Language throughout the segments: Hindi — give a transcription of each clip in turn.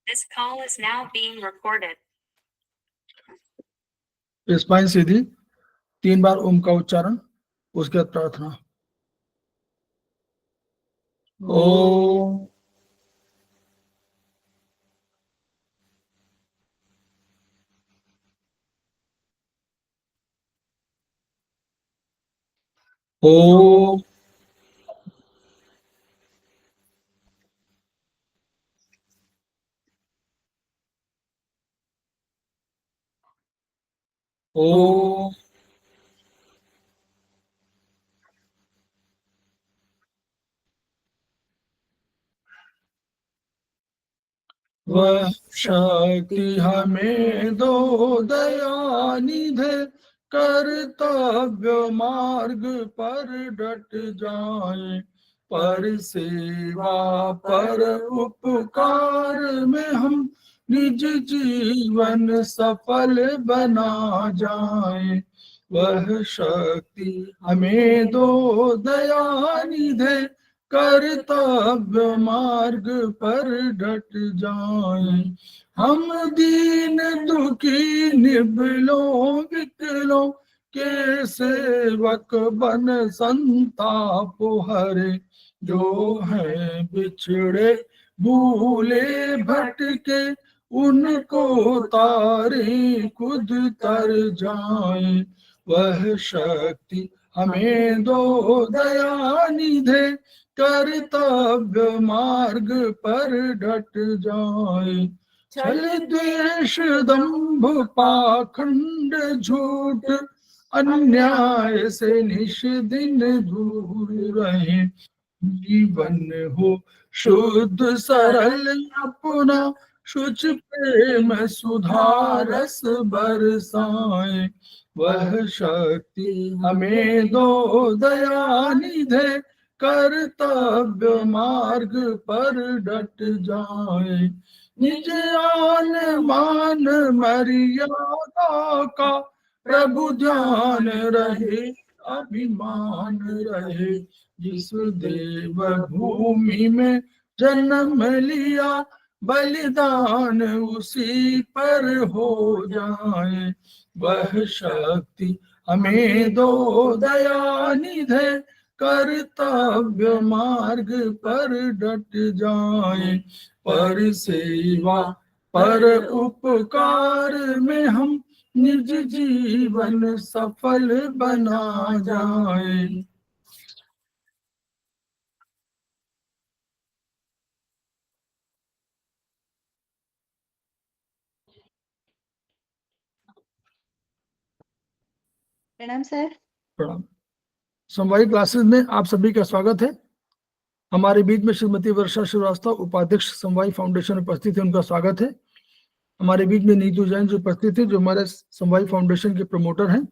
This call is now being recorded. Spine सीधी 3 बार ओम का उच्चारण, उसके बाद प्रार्थना। ओम ओम ओम वह शक्ति हमें दो दयानिधे, कर्तव्य मार्ग पर डट जाए, पर सेवा पर उपकार में हम निज जीवन सफल बना जाए। वह शक्ति हमें दो दयानिधे, कर्तव्य मार्ग पर डट जाए। हम दीन दुखी निबलों विकलों के सेवक बन संताप हरे, जो है बिछड़े भूले भटके, उनको तारे खुद तर जाए। वह शक्ति हमें दो दयानिधे, कर्तव्य मार्ग पर डट जाए। छल द्वेष दंभ पाखंड झूठ, अन्याय से निश दिन दूर रहे। जीवन हो शुद्ध सरल अपना, शुच प्रेम सुधारस बरसाए। वह शक्ति हमें दो दयानिधे, कर्तव्य मार्ग पर डट जाए। निज आन मान मर्यादा का प्रभु ध्यान रहे, अभिमान रहे। जिस देव भूमि में जन्म लिया, बलिदान उसी पर हो जाए। वह शक्ति हमें दो दयानिधे, कर्तव्य मार्ग पर डट जाए। पर सेवा पर उपकार में हम निज जीवन सफल बना जाए। प्रणाम सर। प्रणाम। समवायी क्लासेस में आप सभी का स्वागत है। हमारे बीच में श्रीमती वर्षा श्रीवास्तव, उपाध्यक्ष समवायी फाउंडेशन उपस्थित है, उनका स्वागत है। हमारे बीच में नीतू जैन जो उपस्थित है, जो हमारे समवायी फाउंडेशन के प्रमोटर हैं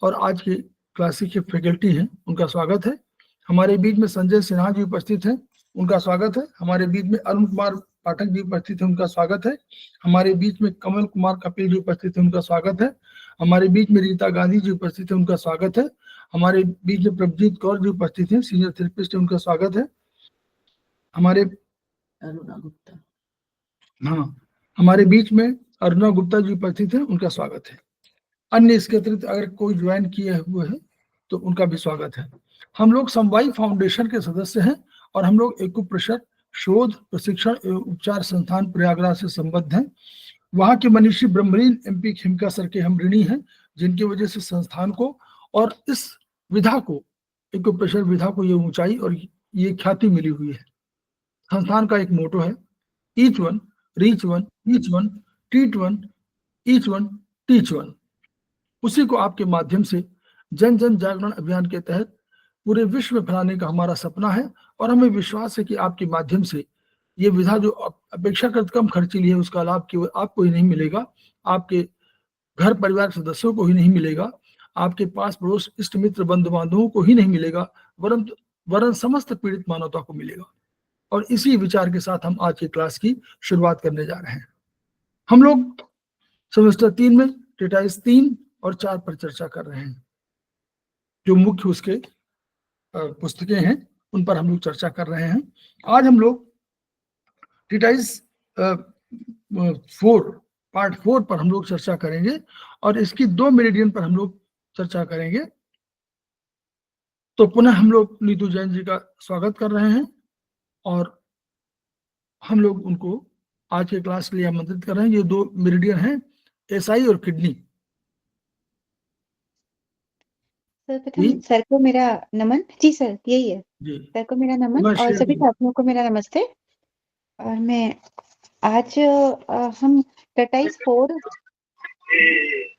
और आज की क्लासिक के फैकल्टी हैं, उनका स्वागत है। हमारे बीच में संजय सिन्हा जी उपस्थित हैं, उनका स्वागत है। हमारे बीच में अरुण कुमार पाठक जी उपस्थित हैं, उनका स्वागत है। हमारे बीच में कमल कुमार कपिल जी उपस्थित हैं, उनका स्वागत है। हमारे बीच में रीता गांधी जी उपस्थित है, उनका स्वागत है। हमारे बीच में प्रभजीत कौर जी उपस्थित हैं, सीनियर थेरेपिस्ट है, उनका स्वागत है। हमारे अरुणा गुप्ता, हाँ, हमारे बीच में अरुणा गुप्ता जी उपस्थित हैं, उनका स्वागत है। अन्य इसके अतिरिक्त अगर कोई ज्वाइन किए हुए है तो उनका भी स्वागत है। हम लोग समवायी फाउंडेशन के सदस्य हैं और हम लोग एक्यूप्रेशर शोध प्रशिक्षण एवं उपचार संस्थान प्रयागराज से संबद्ध हैं। वहाँ के मनीषी ब्रह्मलीन MP खिमका सर के हम ऋणी हैं, जिनकी वजह से संस्थान को और इस विधा को, एक्यूप्रेशर विधा को ये ऊंचाई और ये ख्याति मिली हुई है। संस्थान का एक मोटो है, each one reach one, each one treat one, each one teach one. उसी को आपके माध्यम से जन जन जागरण अभियान के तहत पूरे विश्व में फैलाने का हमारा सपना है और हमें विश्वास है कि आपके माध्यम से ये विधा जो अपेक्षाकृत कम खर्चीली है, उसका लाभ केवल आपको ही नहीं मिलेगा, आपके घर परिवार के सदस्यों को ही नहीं मिलेगा, आपके पास पड़ोस इष्ट मित्र बंधु बांधवों को ही नहीं मिलेगा, वरन समस्त पीड़ित मानवता को मिलेगा। और इसी विचार के साथ हम आज की क्लास की शुरुआत करने जा रहे हैं। हम लोग सेमेस्टर 3 में ट्रीटाइज 3 और 4 पर चर्चा कर रहे हैं। जो मुख्य उसके पुस्तकें हैं उन पर हम लोग चर्चा कर रहे हैं। आज हम लोग ट्रीटाइज पार्ट 4 पर हम लोग चर्चा करेंगे और इसकी 2 मेरिडियन पर हम लोग चर्चा करेंगे। तो पुनः हम लोग नीतू जैन जी का स्वागत कर रहे हैं और हम लोग उनको आज के क्लास के लिए आमंत्रित कर रहे हैं। ये 2 मेरिडियन हैं, एसआई और किडनी। सर्वप्रथम सर को मेरा नमन। जी सर, यही है। जी सर को मेरा नमन मैं और शेयर सभी करूं। छात्रों को मेरा नमस्ते। और मैं आज हम टटाइस 4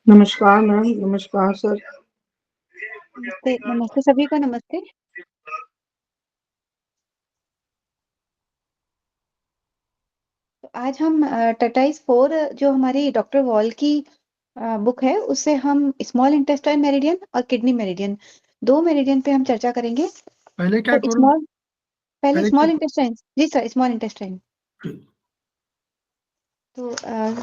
नमस्कार मैम, नमस्कार सर। नमस्ते, नमस्ते सभी को नमस्ते। तो आज हम टटाइस 4 जो हमारी डॉक्टर वॉल की बुक है उससे हम स्मॉल इंटेस्टाइन मेरिडियन और किडनी मेरिडियन 2 मेरिडियन पे हम चर्चा करेंगे। पहले क्या तो करूं? पहले पहले स्मॉल क्या इंटेस्टाइन। जी सर, स्मॉल इंटेस्टाइन। करूं? तो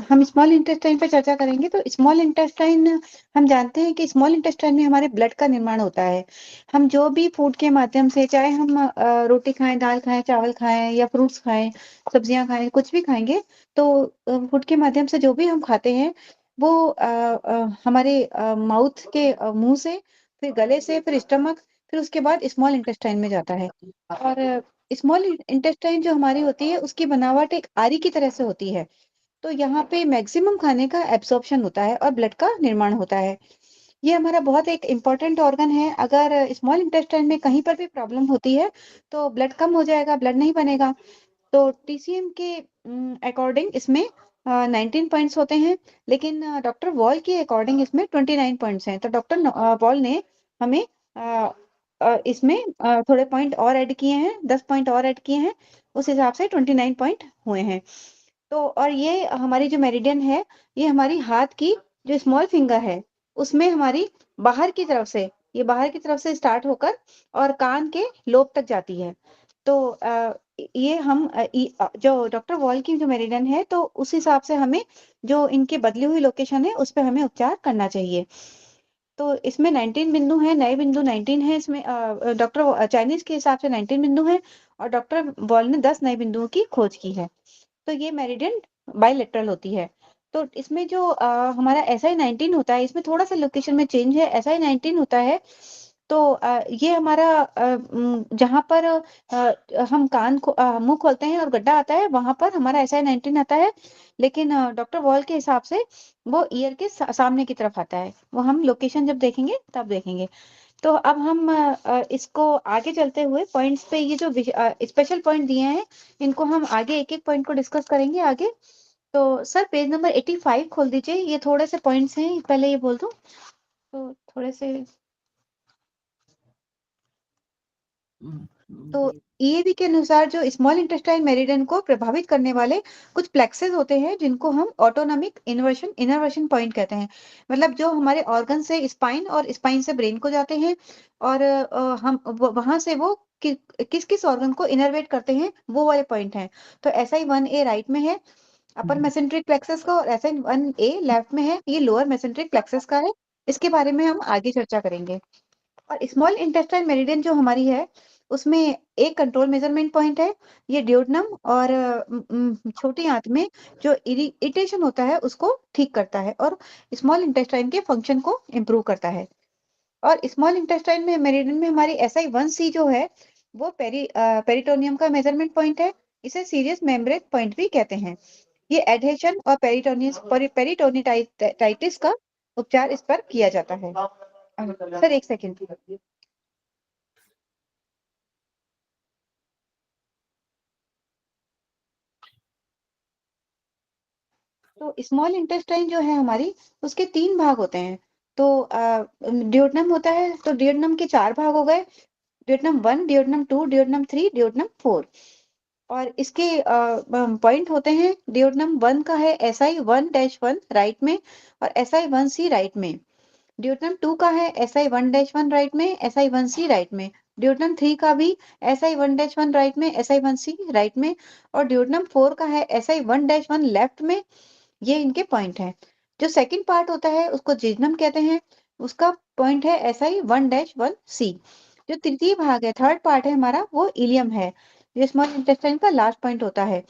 हम स्मॉल इंटेस्टाइन पे चर्चा करेंगे। तो स्मॉल इंटेस्टाइन हम जानते हैं कि स्मॉल इंटेस्टाइन में हमारे ब्लड का निर्माण होता है। हम जो भी फूड के माध्यम से, चाहे हम रोटी खाएं, दाल खाएं, चावल खाएं या फ्रूट्स खाएं, सब्जियां खाएं, कुछ भी खाएंगे, तो फूड के माध्यम से जो भी हम खाते हैं वो हमारे माउथ के मुंह से, फिर गले से, फिर स्टमक, फिर उसके बाद स्मॉल इंटेस्टाइन में जाता है। और स्मॉल इंटेस्टाइन जो हमारी होती है उसकी बनावट एक आरी की तरह से होती है। तो यहाँ पे मैक्सिमम खाने का एब्सॉर्प्शन होता है और ब्लड का निर्माण होता है। ये हमारा बहुत एक इम्पोर्टेंट ऑर्गन है। अगर स्मॉल इंटेस्टाइन में कहीं पर भी प्रॉब्लम होती है तो ब्लड कम हो जाएगा, ब्लड नहीं बनेगा। तो टीसीएम के अकॉर्डिंग इसमें 19 पॉइंट्स होते हैं, लेकिन डॉक्टर वॉल के अकॉर्डिंग इसमें 29 पॉइंट्स हैं। तो डॉक्टर वॉल ने हमें इसमें थोड़े पॉइंट और ऐड किए हैं, 10 पॉइंट और ऐड किए हैं, उस हिसाब से 29 पॉइंट हुए हैं। तो और ये हमारी जो मेरिडियन है, ये हमारी हाथ की जो स्मॉल फिंगर है उसमें हमारी बाहर की तरफ से, ये बाहर की तरफ से स्टार्ट होकर और कान के लोब तक जाती है। तो ये हम जो डॉक्टर वॉल की जो मेरिडियन है, तो उस हिसाब से हमें जो इनकी बदली हुई लोकेशन है उस पर हमें उपचार करना चाहिए। तो इसमें 19 बिंदु है, नए बिंदु 19 है इसमें। डॉक्टर चाइनीज के हिसाब से 19 बिंदु है और डॉक्टर वॉल ने 10 नए बिंदुओं की खोज की है। तो ये मेरिडियन बाइलेटरल होती है। तो इसमें जो हमारा SI-19 होता है, इसमें थोड़ा सा लोकेशन में चेंज है। SI-19 होता है तो ये हमारा जहाँ पर हम कान को मुंह खोलते हैं और गड्ढा आता है, वहां पर हमारा SI-19 आता है। लेकिन डॉक्टर वॉल के हिसाब से वो ईयर के सामने की तरफ आता है। वो हम लोकेशन जब देखेंगे तब देखेंगे। तो अब हम इसको आगे चलते हुए पॉइंट्स पे, ये जो स्पेशल पॉइंट दिए हैं, इनको हम आगे एक एक पॉइंट को डिस्कस करेंगे आगे। तो सर पेज नंबर 85 खोल दीजिए। ये थोड़े से पॉइंट्स हैं, पहले ये बोल दूं तो थोड़े से। तो ईएवी के अनुसार जो स्मॉल इंटेस्टाइन मेरिडियन को प्रभावित करने वाले कुछ प्लेक्सेस होते हैं, जिनको हम ऑटोनॉमिक इनर्वेशन पॉइंट कहते हैं। मतलब जो हमारे ऑर्गन से स्पाइन और स्पाइन से ब्रेन को जाते हैं और हम वहां से वो किस किस ऑर्गन को इनर्वेट करते हैं, वो वाले पॉइंट हैं। तो SI-1A राइट में है अपर मेसेंट्रिक प्लेक्सस का, और SI-1A लेफ्ट में है, ये लोअर मेसेंट्रिक प्लेक्सस का है। इसके बारे में हम आगे चर्चा करेंगे। और स्मॉल इंटेस्टाइन मेरिडियन जो हमारी है, उसमें एक कंट्रोल मेजरमेंट पॉइंट है। ये ड्यूोडेनम और छोटी आंत में जो इरिटेशन होता है उसको ठीक करता है और स्मॉल इंटेस्टाइन के फंक्शन को इम्प्रूव करता है। और स्मॉल इंटेस्टाइन में मेरिडियन में हमारी SI-1C जो है, वो पेरिटोनियम का मेजरमेंट पॉइंट है। इसे सीरियस मेम्ब्रेन पॉइंट भी कहते हैं। ये एडहेशन और पेरिटोनिटाइटिस का उपचार इस पर किया जाता है। सर एक सेकेंड। तो स्मॉल इंटेस्टाइन जो है हमारी, उसके 3 भाग होते हैं। तो ड्यूोडेनम होता है, तो ड्यूोडेनम के 4 भाग हो गए। Duodenum 1, duodenum 2, duodenum 3, duodenum 4। और इसके पॉइंट होते हैं। ड्यूोडेनम 1 का है SI-1-1 राइट में और SI-1C राइट में। ड्यूोडेनम 2 का है SI-1-1 राइट में, SI-1C राइट में। ड्यूोडेनम 3 का भी SI-1-1 राइट में, SI-1C राइट में। और ड्यूोडेनम 4 का है SI-1-1 लेफ्ट में। ये इनके पॉइंट हैं। जो सेकंड पार्ट होता है उसको जिज्नम कहते हैं, उसका पॉइंट है SI-1-1C। जो तृतीय भाग है, थर्ड पार्ट है हमारा, वो इलियम है, जो स्मॉल इंटेस्टाइन का लास्ट पॉइंट होता है।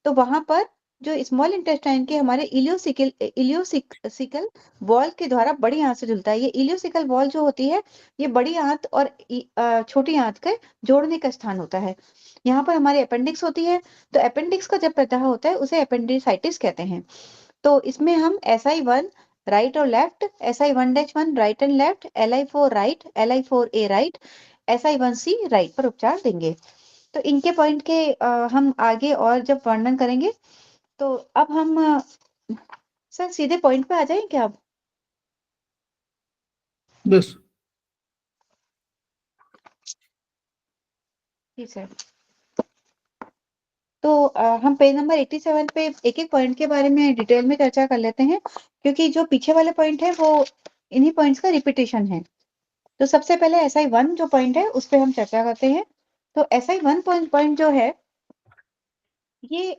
तो वहां पर जो स्मॉल इंटेस्टाइन के हमारे इलियोसिकल वॉल के द्वारा बड़ी आंत से जुड़ता है। ये इलियोसिकल वॉल जो होती है, ये बड़ी आंत और छोटी आंत के जोड़ने का स्थान होता है। यहाँ पर हमारी अपेंडिक्स होती है, तो अपेंडिक्स का जब प्रदाह होता है उसे अपेंडिसाइटिस कहते हैं। तो इसमें हम SI1 राइट और left, SI1-1 right and left, LI4 right, LI4A right, SI1C right पर उपचार देंगे। तो इनके पॉइंट के हम आगे और जब वर्णन करेंगे, तो अब हम सर सीधे पॉइंट पे आ जाएं क्या अब? बस जी सर। तो हम पेज नंबर 87 पे एक एक पॉइंट के बारे में डिटेल में चर्चा कर लेते हैं, क्योंकि जो पीछे वाले पॉइंट है वो इन्हीं पॉइंट्स का रिपीटेशन है। तो सबसे पहले SI1 जो पॉइंट है उस पे हम चर्चा करते हैं। तो SI1 पॉइंट जो है, ये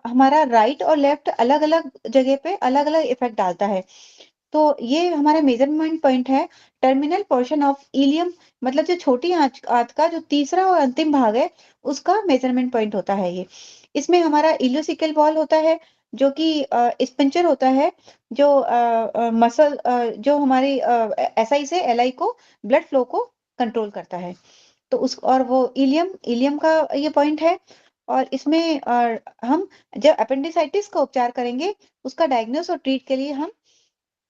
हमारा राइट और लेफ्ट अलग अलग जगह पे अलग अलग इफेक्ट डालता है। तो ये हमारा मेजरमेंट पॉइंट है टर्मिनल पोर्शन ऑफ इलियम, मतलब जो छोटी आंत का जो तीसरा और अंतिम भाग है उसका मेजरमेंट पॉइंट होता है ये। इसमें हमारा इलियोसिकल वॉल होता है, जो कि स्पिंचर होता है, जो मसल जो हमारी SI से LI को ब्लड फ्लो को कंट्रोल करता है। तो उस और वो इलियम का ये पॉइंट है। और इसमें हम जब अपेंडिसाइटिस का उपचार करेंगे, उसका डायग्नोस और ट्रीट के लिए हम,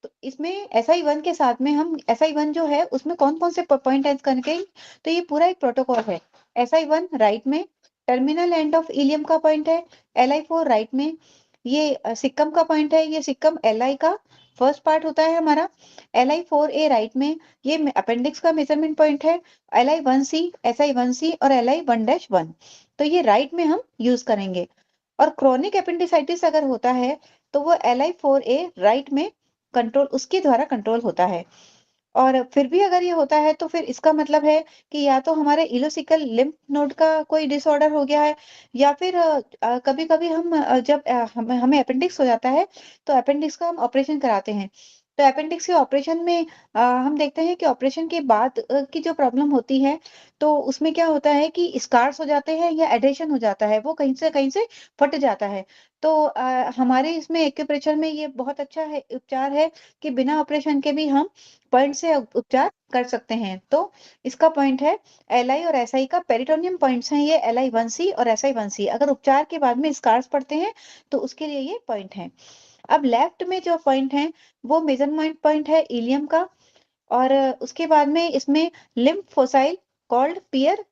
तो इसमें SI1 के साथ में हम SI1 जो है उसमें कौन कौन से पॉइंट ऐड करके, तो ये पूरा एक प्रोटोकॉल है। SI1 राइट में टर्मिनल एंड ऑफ इलियम का पॉइंट है, LI4 राइट में ये सिक्कम का पॉइंट है, ये सिक्कम LI का फर्स्ट पार्ट होता है हमारा। LI4A राइट में ये अपेंडिक्स का मेजरमेंट पॉइंट है। LI1C, SI1C और LI1-1, तो ये राइट में हम यूज करेंगे। और क्रोनिक एपेंडिसाइटिस अगर होता है तो वो LI4A राइट में कंट्रोल, उसके द्वारा कंट्रोल होता है। और फिर भी अगर ये होता है तो फिर इसका मतलब है कि या तो हमारे इलोसिकल लिम्फ नोड का कोई डिसऑर्डर हो गया है, या फिर कभी कभी हम जब हमें अपेंडिक्स हो जाता है तो अपेंडिक्स का हम ऑपरेशन कराते हैं। तो अपेंडिक्स के ऑपरेशन में हम देखते हैं कि ऑपरेशन के बाद की जो प्रॉब्लम होती है, तो उसमें क्या होता है कि स्कार्स हो जाते हैं या एडेशन हो जाता है, वो कहीं से फट जाता है। तो हमारे इसमें एक्यूप्रेशर में ये बहुत अच्छा है, उपचार है कि बिना ऑपरेशन के भी हम पॉइंट से उपचार कर सकते हैं। तो इसका पॉइंट है LI और SI का पेरिटोनियम पॉइंट्स हैं ये LI1C और SI1C। अगर उपचार के बाद में स्कार्स पड़ते हैं तो उसके लिए ये पॉइंट है। अब लेफ्ट में जो पॉइंट है वो मेजरमेंट पॉइंट है इलियम का। और उसके बाद में इसमें लिम्फ फोसाइल कॉल्ड पियर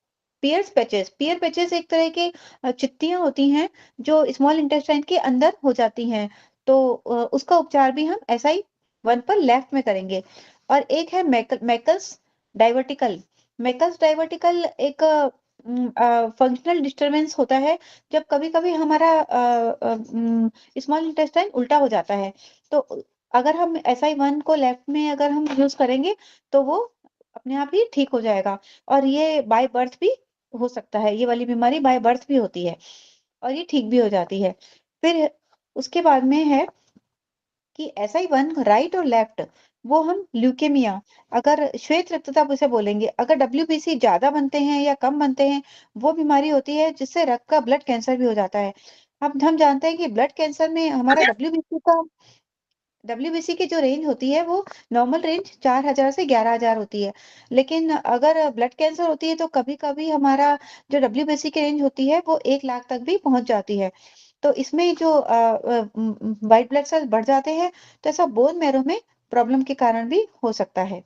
पैचेस एक तरह के चित्तियां होती हैं जो स्मॉल इंटेस्टाइन के अंदर हो जाती हैं। तो उसका उपचार भी हम SI1 पर लेफ्ट में करेंगे। और एक है डाइवर्टिकल मैकल्स डाइवर्टिकल एक फंक्शनल डिस्टरबेंस होता है, जब कभी कभी हमारा स्मॉल इंटेस्टाइन उल्टा हो जाता है। तो अगर हम SI1 को लेफ्ट में अगर हम यूज करेंगे तो वो अपने आप ही ठीक हो जाएगा। और ये बाय बर्थ भी हो सकता है, ये वाली बीमारी बाय बर्थ भी होती है और ये ठीक भी हो जाती है। फिर उसके बाद में है कि SI1 राइट और लेफ्ट, वो हम ल्यूकेमिया, अगर श्वेत रक्तता उसे बोलेंगे, अगर WBC ज्यादा बनते हैं या कम बनते हैं, वो बीमारी होती है जिससे रक्त का ब्लड कैंसर भी हो जाता है। अब हम जानते हैं कि ब्लड कैंसर में हमारा WBC की जो रेंज होती है वो नॉर्मल रेंज 4000 से 11000 होती है। लेकिन अगर ब्लड कैंसर होती है तो कभी कभी हमारा जो WBC की रेंज होती है वो 1 लाख तक भी पहुंच जाती है। तो इसमें जो व्हाइट ब्लड सेल बढ़ जाते हैं, तो ऐसा बोन मैरो में प्रॉब्लम के कारण भी हो सकता है।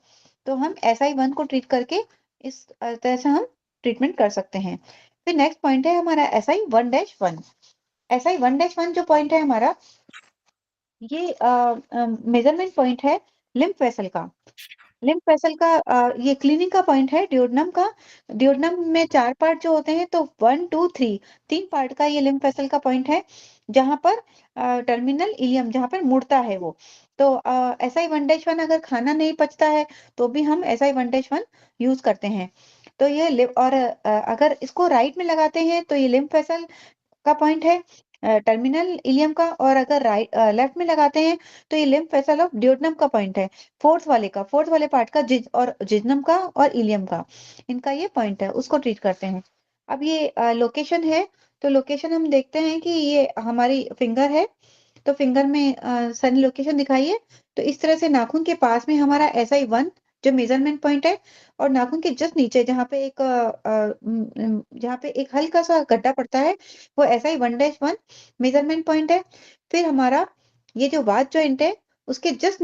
तो हम SI1 को ट्रीट करके इस तरह से हम ट्रीटमेंट कर सकते हैं। फिर नेक्स्ट पॉइंट है हमारा SI1-1। SI1-1 जो पॉइंट है हमारा, ये मेजरमेंट पॉइंट है लिम्फ वेसल का। लिम्फ वेसल का ये क्लीनिंग का पॉइंट है ड्यूोडेनम का। ड्यूोडेनम में 4 पार्ट जो होते हैं, तो 1 2 3 3 पार्ट का ये लिम्फ वेसल का पॉइंट है, जहां पर टर्मिनल इलियम जहां पर मुड़ता है वो। तो SI1-1 अगर खाना नहीं पचता है तो भी हम SI1-1 यूज करते हैं। तो ये और अगर इसको राइट में लगाते हैं तो ये लिम्फ वेसल का पॉइंट है टर्मिनल इलियम का, और अगर लेफ्ट में लगाते हैं तो ये लिम्फ वेसल ऑफ ड्यूोडेनम का पॉइंट है, फोर्थ वाले पार्ट का, जिज्नम का और इलियम का, इनका ये पॉइंट है, उसको ट्रीट करते हैं। अब ये लोकेशन है तो लोकेशन हम देखते हैं कि ये हमारी फिंगर है, तो फिंगर में सनी लोकेशन दिखाइए। तो इस तरह से नाखून के पास में हमारा SI1 जो मेजरमेंट पॉइंट है, और नाखून के जस्ट नीचे जहाँ पे एक हल्का सा गड्ढा पड़ता है, वो SI1-1 मेजरमेंट पॉइंट है। फिर हमारा ये जो वाच जॉइंट है, उसके जस्ट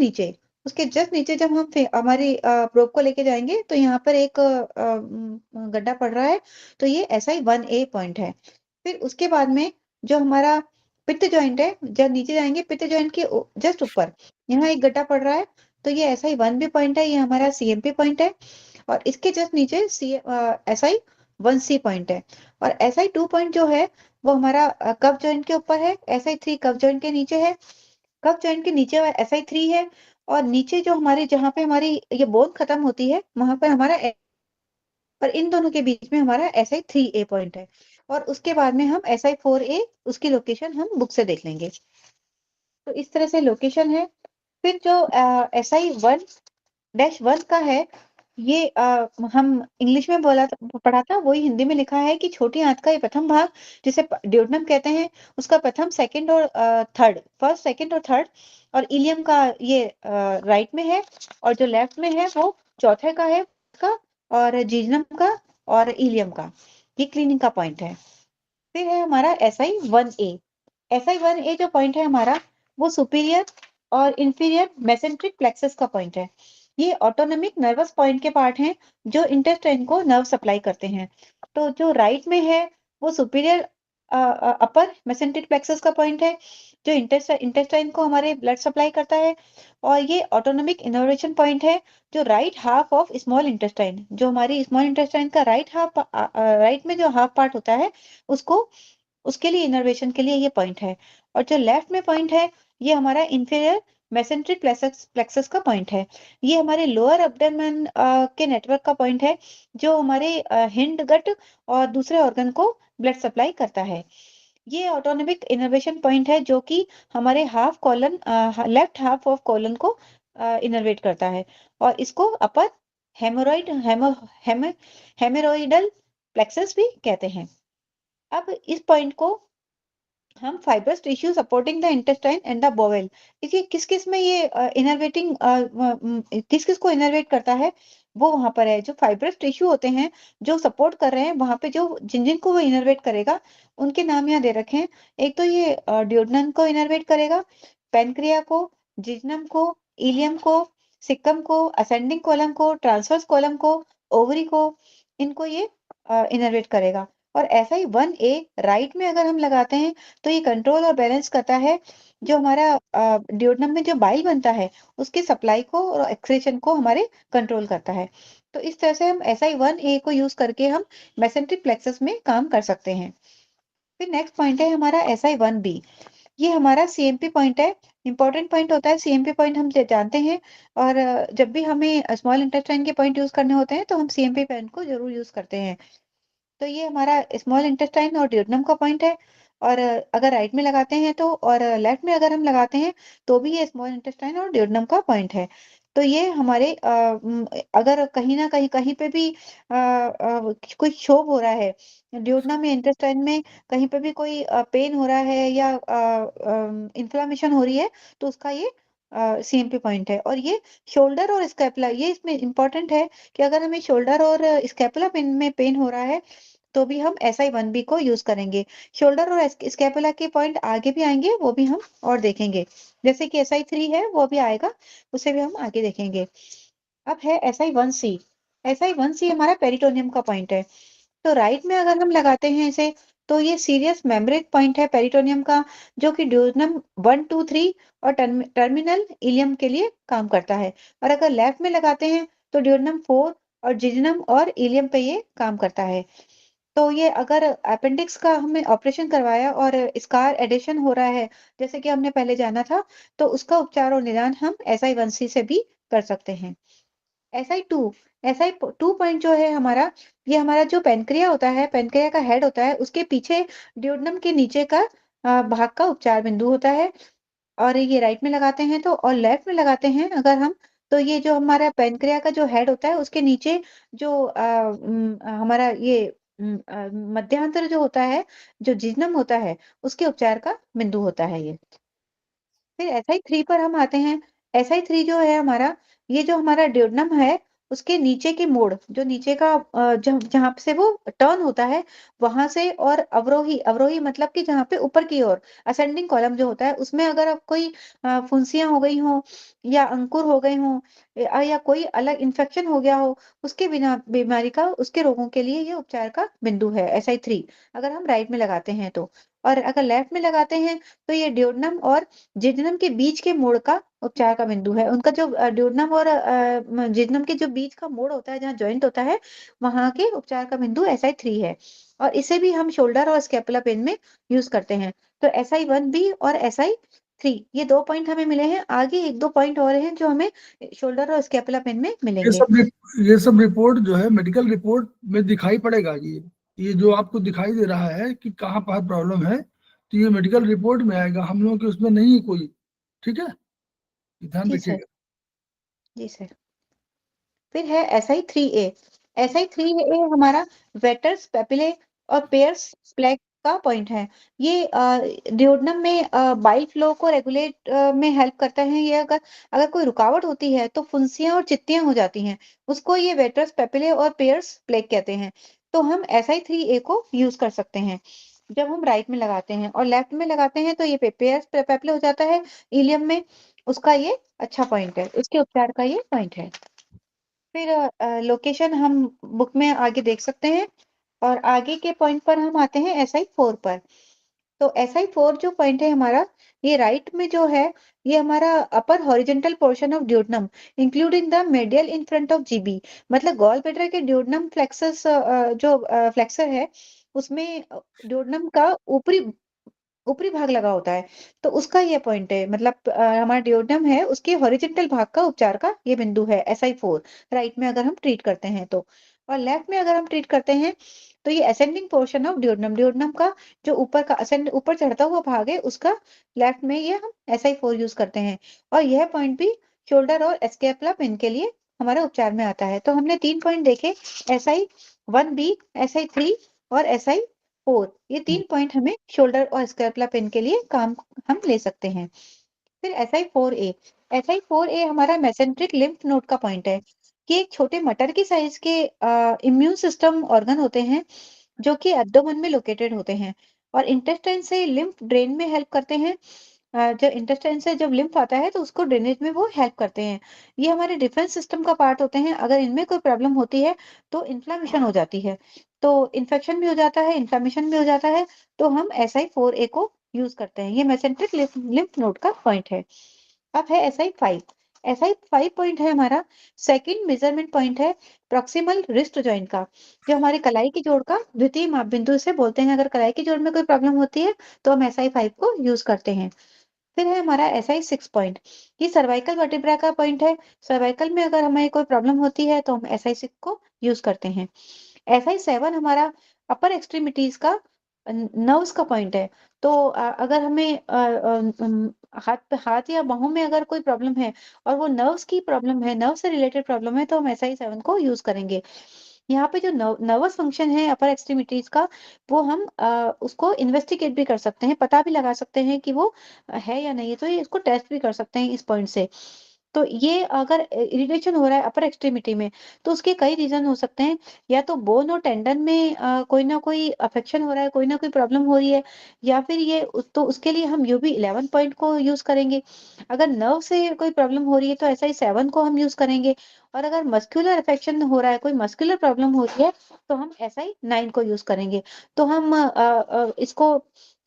नीचे जब हम हमारी प्रोब को लेके जाएंगे, तो यहाँ पर एक गड्ढा पड़ रहा है, तो ये SI1A पॉइंट है। फिर उसके बाद में जो हमारा पित्त जॉइंट है, जब नीचे जाएंगे पित्त जॉइंट के जस्ट ऊपर यहाँ एक गड्ढा पड़ रहा है, तो ये SI1B पॉइंट है, ये हमारा CMP पॉइंट है। और इसके जस्ट नीचे SI1C पॉइंट है। और SI2 पॉइंट जो है वो हमारा कफ जॉइंट के ऊपर है, SI3 कफ जॉइंट के नीचे है, कफ जॉइंट के नीचे SI3 है। और नीचे जो हमारे जहाँ पे हमारी ये बोन खत्म होती है, वहां पर हमारा पर इन दोनों के बीच में हमारा SI3A पॉइंट है। और उसके बाद में हम SI4A, उसकी लोकेशन हम बुक से देख लेंगे। तो इस तरह से लोकेशन है। फिर जो SI1-1 का है, ये हम इंग्लिश में पढ़ा था, वही हिंदी में लिखा है कि छोटी आंत का ये प्रथम भाग, जिसे ड्यूोडेनम कहते हैं, उसका प्रथम, सेकंड और थर्ड, फर्स्ट, सेकंड और थर्ड, और इलियम का ये राइट में है, और जो लेफ्ट में है वो चौथे का है का, और जीजनम का और इलियम का, ये क्लीनिंग का पॉइंट है। फिर है हमारा SI1A। SI1A जो पॉइंट है हमारा, वो सुपीरियर और इंफीरियर मेसेंट्रिक प्लेक्सस का पॉइंट है। ये ऑटोनॉमिक नर्वस पॉइंट के पार्ट हैं, जो इंटेस्टाइन को नर्व सप्लाई करते हैं। तो जो राइट में है वो सुपीरियर अपर मेसेंट्रिक प्लेक्सस का पॉइंट है, जो इंटेस्टाइन को हमारे ब्लड सप्लाई करता है। और ये ऑटोनॉमिक इनर्वेशन पॉइंट है, जो right half of small intestine, जो हमारी स्मॉल इंटेस्टाइन का राइट में जो हाफ पार्ट होता है, उसको उसके लिए इनर्वेशन के लिए ये पॉइंट है। और जो लेफ्ट में पॉइंट है, ये हमारा इंफीरियर मेसेंट्रिक प्लेक्सस का पॉइंट है। ये हमारे लोअर एब्डोमेन के नेटवर्क का पॉइंट है, जो हमारे हिंड गट और दूसरे ऑर्गन को ब्लड सप्लाई करता है। ये ऑटोनॉमिक इनर्वेशन पॉइंट है, जो कि हमारे half colon, left half of colon को इनर्वेट करता है। और इसको अपर हेमोरॉइड हेमोरॉइडल प्लेक्सस भी कहते हैं। अब इस पॉइंट को हम fibrous tissue supporting the intestine and the bowel, देखिए किस किस में ये इनर्वेटिंग, किस किस को इनर्वेट करता है, वो वहां पर है। जो फाइब्रस टिश्यू होते हैं जो सपोर्ट कर रहे हैं, वहां पे जो जिन जिन को वो इनर्वेट करेगा, उनके नाम यहाँ दे रखे हैं। एक तो ये ड्यूोडेनम को इनर्वेट करेगा, पेनक्रिया को, जिजनम को, इलियम को, सिक्कम को, असेंडिंग कॉलम को, ट्रांसवर्स कॉलम को, ओवरी को, इनको ये इनर्वेट करेगा। और SI1A राइट में अगर हम लगाते हैं, तो ये कंट्रोल और बैलेंस करता है, जो हमारा ड्यूोडेनम में जो बाइल बनता है, उसकी सप्लाई को और एक्सक्रीशन को हमारे कंट्रोल करता है। तो इस तरह से हम SI1A को यूज करके हम मेसेंट्रिक प्लेक्सस में काम कर सकते हैं। फिर नेक्स्ट पॉइंट है हमारा SI1B। ये हमारा CMP पॉइंट है, इंपॉर्टेंट पॉइंट होता है CMP पॉइंट, हम जानते हैं। और जब भी हमें स्मॉल इंटेस्टाइन के पॉइंट यूज करने होते हैं, तो हम CMP पॉइंट को जरूर यूज करते हैं। तो ये हमारा स्मॉल इंटेस्टाइन और ड्यूोडेनम का पॉइंट है। और अगर राइट में लगाते हैं तो, और लेफ्ट में अगर हम लगाते हैं, तो भी ये स्मॉल इंटेस्टाइन और ड्यूोडेनम का पॉइंट है। तो ये हमारे अगर कहीं ना कहीं कहीं पे भी कोई क्षोभ हो रहा है ड्यूोडेनम या इंटेस्टाइन में, कहीं पे भी कोई पेन हो रहा है या इन्फ्लामेशन हो रही है, तो उसका ये CMP पॉइंट है। और ये शोल्डर और स्कैपुला, ये इसमें इंपॉर्टेंट है कि अगर हमें शोल्डर और स्कैपुला में पेन हो रहा है, तो भी हम SI1B को यूज करेंगे। शोल्डर और स्कैपुला के पॉइंट आगे भी आएंगे, वो भी हम और देखेंगे, जैसे कि SI3 है, वो भी आएगा, उसे भी हम आगे देखेंगे। अब है SI1C। SI1C हमारा पेरिटोनियम का पॉइंट है। तो राइट में अगर हम लगाते हैं इसे, तो ये सीरियस मेम्ब्रेन पॉइंट है पेरिटोनियम का, जो कि ड्यूोडेनम 1, 2, 3 और टर्मिनल इलियम के लिए काम करता है। और अगर लेफ्ट में लगाते हैं, तो ड्यूोडेनम 4 और जिजनम और इलियम पे ये काम करता है। तो ये अगर अपेंडिक्स का हमने ऑपरेशन करवाया और स्कार एडिशन हो रहा है, जैसे कि हमने पहले जाना था, तो उसका उपचार और निदान हम SI1C से भी कर सकते हैं। SI2 पॉइंट जो है हमारा, ये हमारा जो पेनक्रिया होता है, पेनक्रिया का हेड होता है, उसके पीछे ड्यूोडेनम के नीचे का भाग का उपचार बिंदु होता है। और ये राइट में लगाते हैं तो, और लेफ्ट में लगाते हैं अगर हम, तो ये जो हमारा पेनक्रिया का जो हेड होता है, उसके नीचे जो हमारा ये मध्यांतर जो होता है, जो जिज्नम होता है, उसके उपचार का बिंदु होता है ये। फिर SI3 पर हम आते हैं। SI3 जो है हमारा, ये जो हमारा ड्यूोडेनम है, उसके नीचे की मोड़, जो नीचे का जहाँ से वो टर्न होता है, वहां से और अवरोही, अवरोही मतलब कि जहाँ पे ऊपर की ओर असेंडिंग कॉलम जो होता है, उसमें अगर अब कोई फुंसियां हो गई हो या अंकुर हो गए हों या कोई अलग इन्फेक्शन हो गया हो, उसके बिना बीमारी का, उसके रोगों के लिए ये उपचार का बिंदु है SI3, अगर हम राइट में लगाते हैं तो। और अगर लेफ्ट में लगाते हैं तो ये ड्यूोडेनम और जिज्नम के बीच के मोड़ का उपचार का बिंदु है। उनका जो ड्यूोडेनम और जिज्नम के जो बीच का मोड़ होता है, जहाँ जॉइंट होता है, वहां के उपचार का बिंदु SI3 है। और इसे भी हम शोल्डर और स्कैपुला पेन में यूज करते हैं। तो SI1B और SI3, ये 2 पॉइंट हमें मिले हैं। आगे 1-2 पॉइंट और हैं जो हमें शोल्डर और स्कैपुला पेन में ये मिलेंगे। सब ये सब रिपोर्ट जो है मेडिकल रिपोर्ट में दिखाई पड़ेगा। ये जो आपको दिखाई दे रहा है कि कहाँ पर प्रॉब्लम है, तो ये मेडिकल रिपोर्ट में आएगा, हम लोगों के उसमें नहीं है कोई। ठीक है, ध्यान जी सर, रखिएगा। जी सर। फिर है SI3A। SI3A हमारा वेटर्स पेपिले और पेयर्स प्लेग का पॉइंट है। ये ड्यूोडेनम में बाइल फ्लो को रेगुलेट में हेल्प करता है। ये अगर अगर कोई रुकावट होती है तो फुंसियां और चित्तियां हो जाती हैं, उसको ये वेटर्स पेपिले और पेयर्स प्लेग कहते हैं। तो हम SI3A को यूज कर सकते हैं जब हम राइट में लगाते हैं। और लेफ्ट में लगाते हैं तो ये पेयर्स पेपिले हो जाता है इलियम में, उसका ये अच्छा पॉइंट है, इसके उपचार का ये पॉइंट है। फिर लोकेशन हम बुक में आगे देख सकते हैं। और आगे के पॉइंट पर हम आते हैं SI4 पर। तो SI4 जो पॉइंट है हमारा, ये राइट में जो है, ये हमारा upper horizontal portion of duodenum including the medial in front of GB. मतलब गॉल ब्लैडर के ड्यूोडेनम फ्लेक्सस, जो फ्लेक्सर है, उसमें ड्यूोडेनम का ऊपरी ऊपरी भाग लगा होता है। तो उसका ये पॉइंट है, मतलब हमारा ड्यूोडेनम है, उसके हॉरिजेंटल भाग का उपचार का ये बिंदु है SI4, राइट में अगर हम ट्रीट करते हैं तो। और लेफ्ट में अगर हम ट्रीट करते हैं तो ये ascending portion of duodenum, duodenum का जो ऊपर का असेंड, ऊपर चढ़ता हुआ भाग है, उसका लेफ्ट में ये हम SI4 यूज करते हैं। और यह पॉइंट भी शोल्डर और स्कैपुला पेन के लिए हमारे उपचार में आता है। तो हमने 3 पॉइंट देखे, SI1B, SI3 और SI4। ये 3 पॉइंट हमें शोल्डर और स्कैपुला पेन के लिए काम हम ले सकते हैं। फिर SI4A। SI4A हमारा मेसेंट्रिक लिम्फ नोड का पॉइंट है कि एक छोटे मटर की साइज के इम्यून सिस्टम ऑर्गन होते हैं जो कि एब्डोमेन में लोकेटेड होते हैं और इंटेस्टाइन से लिम्फ ड्रेन में हेल्प करते हैं। जब इंटेस्टाइन से जब लिम्फ आता है तो उसको ड्रेनेज में वो हेल्प करते हैं। ये हमारे डिफेंस सिस्टम का पार्ट होते हैं। अगर इनमें कोई प्रॉब्लम होती है तो इन्फ्लामेशन हो जाती है, तो इन्फेक्शन भी हो जाता है, इन्फ्लामेशन भी हो जाता है, तो हम SI4A को यूज करते हैं। ये मेसेंट्रिक लिम्फ नोड का पॉइंट है। अब है SI5। SI5 पॉइंट है हमारा सेकंड मेजरमेंट पॉइंट है प्रॉक्सिमल रिस्ट जॉइंट का, जो हमारे कलाई की जोड़ का द्वितीय माप बिंदु से बोलते हैं। अगर कलाई की जोड़ में कोई प्रॉब्लम होती है तो हम SI5 को यूज करते हैं। फिर है हमारा SI6 पॉइंट, ये सर्वाइकल वर्टिब्रा का पॉइंट है। सर्वाइकल में अगर हमें कोई प्रॉब्लम होती है तो हम SI6 को यूज करते हैं। SI7 हमारा अपर एक्सट्रीमिटीज का नर्व्स का पॉइंट है। तो अगर हमें हाथ या बाहों में अगर कोई प्रॉब्लम है और वो नर्व्स की प्रॉब्लम है, नर्व से रिलेटेड प्रॉब्लम है, तो हम SI7 को यूज करेंगे। यहाँ पे जो नर्वस फंक्शन है अपर एक्सट्रीमिटीज का, वो हम उसको इन्वेस्टिगेट भी कर सकते हैं, पता भी लगा सकते हैं कि वो है या नहीं, तो ये इसको टेस्ट भी कर सकते हैं इस पॉइंट से। तो ये अगर इरिटेशन हो रहा है अपर एक्सट्रीमिटी में, तो उसके कई रीजन हो सकते हैं। या तो बोन और टेंडन में कोई ना कोई अफेक्शन हो रहा है, कोई ना कोई प्रॉब्लम हो रही है, या फिर ये तो उसके लिए हम UB11 पॉइंट को यूज करेंगे। अगर नर्व से कोई प्रॉब्लम हो रही है तो SI7 को हम यूज करेंगे। और अगर मस्कुलर अफेक्शन हो रहा है, कोई मस्कुलर प्रॉब्लम हो रही है, तो हम SI9 को यूज करेंगे। तो हम इसको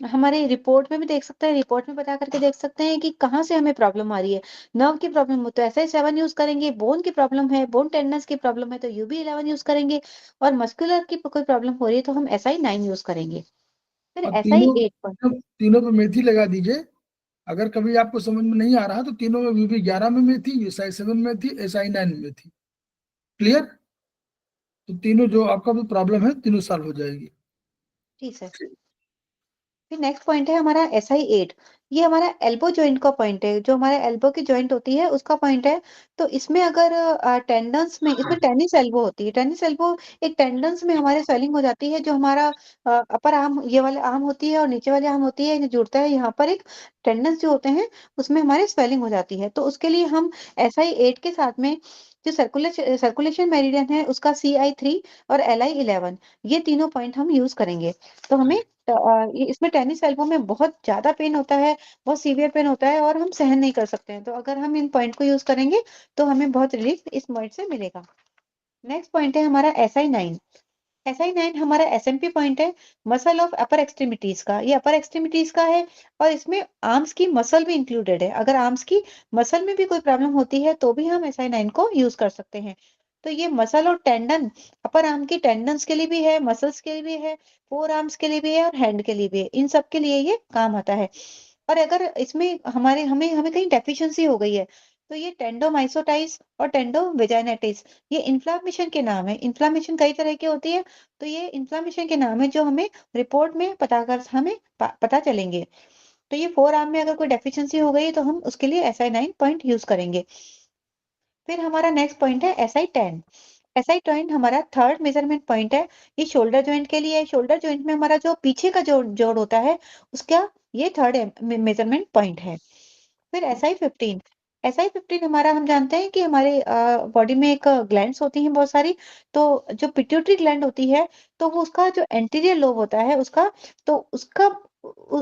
हमारे रिपोर्ट में भी देख सकते हैं, रिपोर्ट में बता करके देख सकते हैं कि कहाँ से हमें प्रॉब्लम आ रही है। नर्व की प्रॉब्लम हो तो SI7 यूज करेंगे, बोन की प्रॉब्लम है, बोन टेंडनस की प्रॉब्लम है तो UB11 यूज करेंगे, और मस्कुलर की कोई प्रॉब्लम हो रही है तो हम SI9 यूज करेंगे। फिर और SI8 पर तीनों पे मेथी लगा दीजिए। अगर कभी आपको समझ में नहीं आ रहा तो तीनों में UB11 में मेथी, SI7 में थी, SI9 में थी। क्लियर? तो तीनों जो आपका भी प्रॉब्लम है तीनों सॉल्व हो जाएगी। जी सर। फिर नेक्स्ट पॉइंट है हमारा SI8। ये हमारा एल्बो जॉइंट का पॉइंट है, जो हमारा एल्बो की जॉइंट होती है उसका पॉइंट है। तो इसमें अगर टेंडन्स में, इसमें टेनिस एल्बो होती है। टेनिस एल्बो एक टेंडन्स में हमारे स्वेलिंग हो जाती है, जो हमारा अपर आर्म, ये वाले आर्म होती है और नीचे वाले आर्म होती है, जो जुड़ता है यहाँ पर एक टेंडन्स जो होते हैं, उसमें हमारे स्वेलिंग हो जाती है। तो उसके लिए हम SI8 के साथ में जो सर्कुलेशन मेरिडियन है उसका CI3 और LI11, ये तीनों पॉइंट हम यूज करेंगे। तो हमें ये इसमें टेनिस एल्बो में बहुत ज्यादा पेन होता है, बहुत सीवियर पेन होता है और हम सहन नहीं कर सकते हैं। तो अगर हम इन पॉइंट को यूज करेंगे तो हमें बहुत रिलीफ इस पॉइंट से मिलेगा। नेक्स्ट पॉइंट है हमारा SI9। SI9 हमारा SMP पॉइंट है, मसल ऑफ अपर एक्सट्रीमिटीज का। ये अपर एक्सट्रीमिटीज का है और इसमें आर्म्स की मसल भी इंक्लूडेड है। अगर आर्म्स की मसल में भी कोई प्रॉब्लम होती है तो भी हम SI9 को यूज कर सकते हैं। तो ये मसल और टेंडन, अपर आर्म की टेंडन्स के लिए भी है, मसल्स के लिए भी है, फोर आर्म्स के लिए भी है और हैंड के लिए भी है। इन सब के लिए ये काम आता है। और अगर इसमें हमारे हमें हमें कहीं डेफिशिएंसी हो गई है तो ये टेंडोमाइसोटाइस और टेंडोवेजाइनाइटिस, ये इन्फ्लामेशन के नाम है। इन्फ्लामेशन कई तरह की होती है, तो ये इन्फ्लामेशन के नाम है जो हमें रिपोर्ट में हमें पता चलेंगे। तो ये फोर आर्म में अगर कोई डेफिशिएंसी हो गई तो हम उसके लिए SI9 पॉइंट यूज करेंगे। फिर हमारा नेक्स्ट पॉइंट है SI10। SI10 हमारा थर्ड मेजरमेंट पॉइंट है। ये शोल्डर जॉइंट के लिए है। शोल्डर जॉइंट में हमारा जो पीछे का जोड़ होता है उसका ये थर्ड मेजरमेंट पॉइंट है। फिर SI15। SI15 हमारा, हम जानते हैं कि हमारे बॉडी में एक ग्लैंड्स होती हैं बहुत सारी। तो जो पिट्यूटरी ग्लैंड होती है, तो वो उसका जो एंटीरियर लोब होता है उसका, तो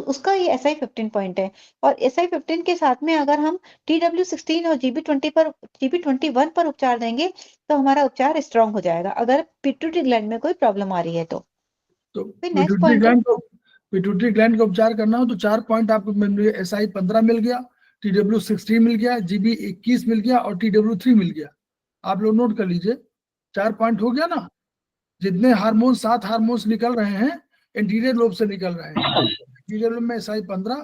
उसका ये SI15 पॉइंट है। और SI15 के साथ में अगर हम TW16 और GB21 पर उपचार देंगे तो हमारा उपचार स्ट्रांग हो जाएगा, अगर पिट्यूटरी ग्लैंड में कोई प्रॉब्लम आ रही है तो। तो फिर नेक्स्ट पॉइंट है पिट्यूटरी ग्लैंड का उपचार करना हो तो 4 पॉइंट आपको मिल गए। SI15 मिल गया, TW16 मिल गया, GB21 मिल गया और TW3 मिल गया। आप लोग नोट कर लीजिए, 4 पॉइंट हो गया ना। जितने हार्मोन, 7 हार्मोन्स निकल रहे हैं इंटीरियर लोब से निकल रहे हैं। इंटीरियर लोब में SI15,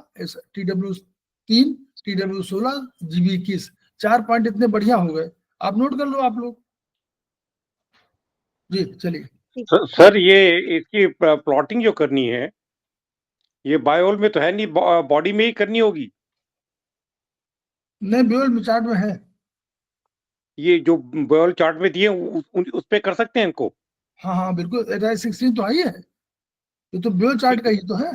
TW3, TW16, GB21, 4 point इतने बढ़िया हो गए। आप नोट कर लो आप लोग जी। चलिए सर, ये इसकी प्लॉटिंग जो करनी है, ये बायोल में तो है नहीं, बॉडी में ही करनी होगी। नहीं, ब्यूल चार्ट में है। ये जो बायोल चार्ट में दिए उस पे कर सकते हैं इनको। हाँ हाँ बिल्कुल, SI16 तो आई है, ये तो ब्यूल चार्ट का ही तो है।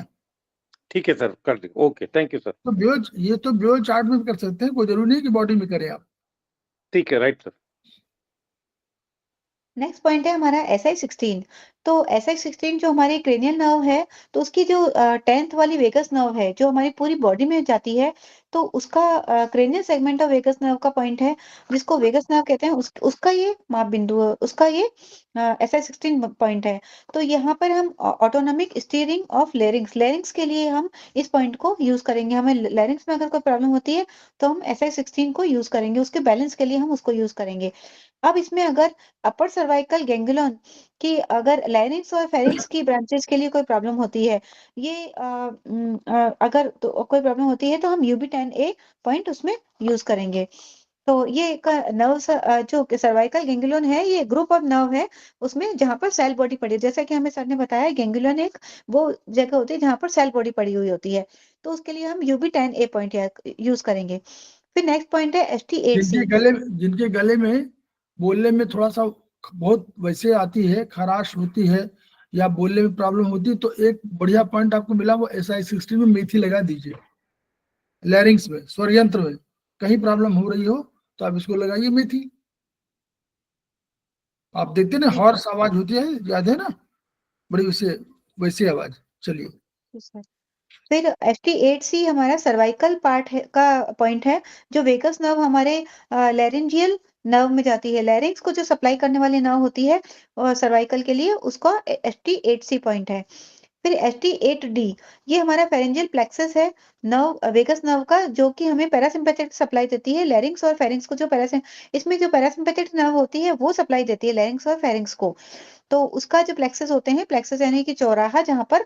ठीक है सर, कर दे। Okay, thank you sir. तो ब्यूल, ये तो ब्यूल चार्ट में भी कर सकते हैं, कोई जरूरी नहीं कि बॉडी में करें आप। ठीक है, राइट सर। नेक्स्ट पॉइंट है हमारा SI16। तो SI16 जो हमारी क्रेनियल नर्व है, तो उसकी जो 10th वाली वेगस नर्व है जो हमारी पूरी बॉडी में जाती है, तो उसका cranial segment of vagus nerve का पॉइंट है, जिसको वेगस नर्व कहते हैं। उसका ये माप बिंदु है, उसका ये SI16 पॉइंट है। तो यहाँ पर हम ऑटोनॉमिक स्टीयरिंग ऑफ लेरिंग्स के लिए हम इस पॉइंट को यूज करेंगे। हमें लेरिंग्स में अगर कोई प्रॉब्लम होती है तो हम SI16 को यूज करेंगे, उसके बैलेंस के लिए हम उसको यूज करेंगे। अब इसमें अगर अपर सर्वाइकल गैंग्लियन की, अगर लैरिंक्स और फेरिंक्स की ब्रांचेस के लिए कोई प्रॉब्लम होती है, ये अगर तो कोई प्रॉब्लम होती है तो हम UB10A पॉइंट उसमें यूज करेंगे। तो ये एक नर्व जो सर्वाइकल गैंग्लियन है, ये ग्रुप ऑफ नर्व है उसमें जहां पर सेल बॉडी पड़ी है। जैसा कि हमें सर ने बताया, गैंग्लियन एक वो जगह होती है जहां पर सेल बॉडी पड़ी हुई होती है। तो उसके लिए हम UB10A पॉइंट यूज करेंगे। फिर नेक्स्ट पॉइंट है ST8C। जिनके गले में बोलने में थोड़ा सा बहुत वैसे आती है, खराश होती है या बोलने में प्रॉब्लम होती है, तो एक बढ़िया पॉइंट आपको मिला, वो SI16 में मेथी लगा दीजिए। लैरिंग्स में, स्वर यंत्र में कहीं प्रॉब्लम हो रही हो तो आप इसको लगाइए मेथी। आप देखते ना, हॉर्स आवाज होती है, याद है ना, बड़ी वैसे आवाज। चलिए फिर ST8C हमारा सर्वाइकल पार्ट है का पॉइंट है, जो वेगस नर्व हमारे लैरिंजियल नर्व में जाती है। लैरिंग्स को जो सप्लाई करने वाली नर्व होती है और सर्वाइकल के लिए, उसका ST8C पॉइंट है। फिर ST8D, ये हमारा फेरेंजियल प्लेक्सस है, नर्व वेगस नर्व का, जो कि हमें पैरासिम्पैथेटिक सप्लाई देती है। लैरिंग्स और फेरिंग्स को जो इसमें जो पैरासिम्पैथेटिक नर्व होती है वो सप्लाई देती है लैरिंग्स और फेरिंग्स को। तो उसका जो प्लेक्सस होते हैं, प्लेक्सस यानी कि चौराहा जहां पर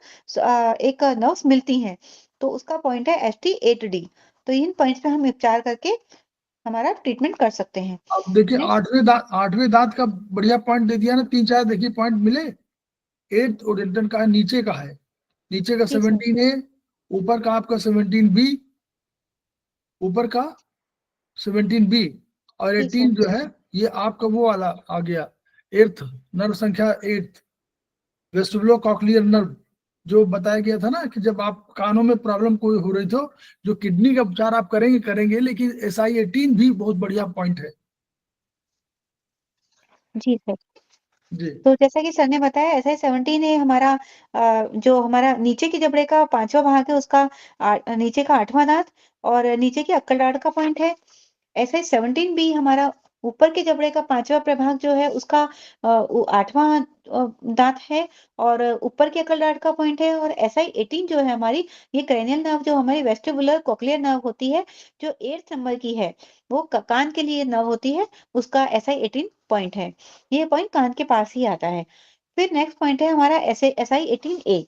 एक नर्व्स मिलती हैं, तो उसका पॉइंट है ST8D। तो इन पॉइंट्स पे हम उपचार करके हमारा ट्रीटमेंट कर सकते हैं। अब देखिए, नेक्स्ट, 8वें दांत का बढ़िया पॉइंट दे दिया ना, 3-4 देखिए पॉइंट मिले। 8th ओडेंटन का नीचे का है, नीचे का जी सर। 17A, ऊपर का आपका 17B, ऊपर का 17B, और जी 18 सर। जो है ये आपका वो वाला आ गया, एर्थ नर्व संख्या 8, वेस्टिबुलो कॉक्लियर नर्व, जो बताया गया था ना कि जब आप कानों में प्रॉब्लम कोई हो रही तो जो किडनी का उपचार आप करेंगे, लेकिन SI18 भी बहुत बढ़िया पॉइंट है। जी सर। जी तो जैसा कि सर ने बताया SI17 है हमारा जो हमारा नीचे की जबड़े का 5वां भाग है उसका नीचे का 8वां दांत और नीचे की अक्कल दाढ़ का पॉइंट है। SI17B हमारा ऊपर के जबड़े का 5वां प्रभाग जो है उसका 8वां दांत है और ऊपर की अक्कल दाढ़ का पॉइंट है। और SI18 जो है हमारी ये क्रेनियल नर्व जो हमारी वेस्टिबुलर कोक्लियर नर्व होती है जो 8th नंबर की है, वो कान के लिए नर्व होती है, उसका SI18 पॉइंट है। ये पॉइंट कान के पास ही आता है। फिर नेक्स्ट पॉइंट है हमारा SI18A।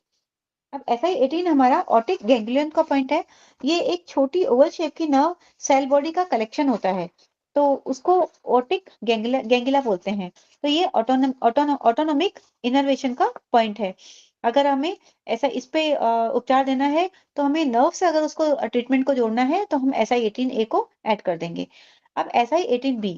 अब SI18 हमारा ऑप्टिक गैंग्लियन का पॉइंट है। ये एक छोटी ओवल शेप की नर्व सेल बॉडी का कलेक्शन होता है, तो उसको ऑप्टिक गैंग्लिया बोलते हैं। तो ये ऑटोनोमिक इनर्वेशन का पॉइंट है। अगर हमें ऐसा इस पे उपचार देना है तो हमें नर्व से अगर उसको ट्रीटमेंट को जोड़ना है तो हम SI18A को ऐड कर देंगे। अब SI18B,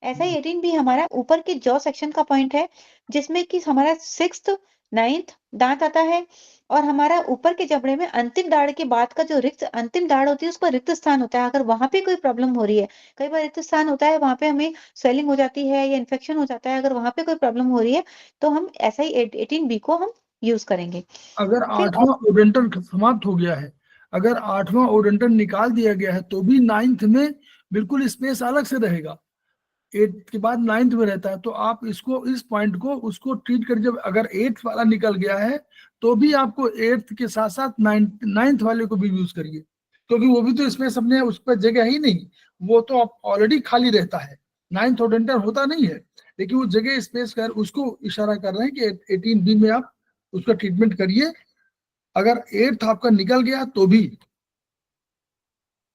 SI18B हमारा ऊपर के जॉ सेक्शन का पॉइंट है, जिसमें कि हमारा 6th 9th दांत आता है और हमारा ऊपर के जबड़े में अंतिम दाढ़ के बाद का जो रिक्त अंतिम दाढ़ होती है उसका रिक्त स्थान होता है। अगर वहां पे कोई प्रॉब्लम हो रही है, कई बार रिक्त स्थान होता है वहां पे हमें स्वेलिंग हो जाती है या इन्फेक्शन हो जाता है, अगर वहां पे कोई प्रॉब्लम हो रही है तो हम SI18B को हम यूज करेंगे। अगर फिर 8वां ओडेंटन समाप्त हो गया है, अगर 8वां ओडेंटन निकाल दिया गया है तो भी 9th में बिल्कुल स्पेस अलग से रहेगा, 8th के बाद 9th में रहता है। तो आप इसको इस पॉइंट को उसको ट्रीट कर, जब अगर 8th वाला निकल गया है तो भी आपको 8th के साथ साथ 9th वाले को भी यूज करिए, क्योंकि वो भी तो स्पेस अपने उस पर जगह ही नहीं, वो तो ऑलरेडी खाली रहता है, 9th ओडेंटन होता नहीं है, लेकिन वो जगह स्पेस कर उसको इशारा कर रहे हैं कि 18B में आप उसका ट्रीटमेंट करिए, अगर 8th आपका निकल गया तो भी।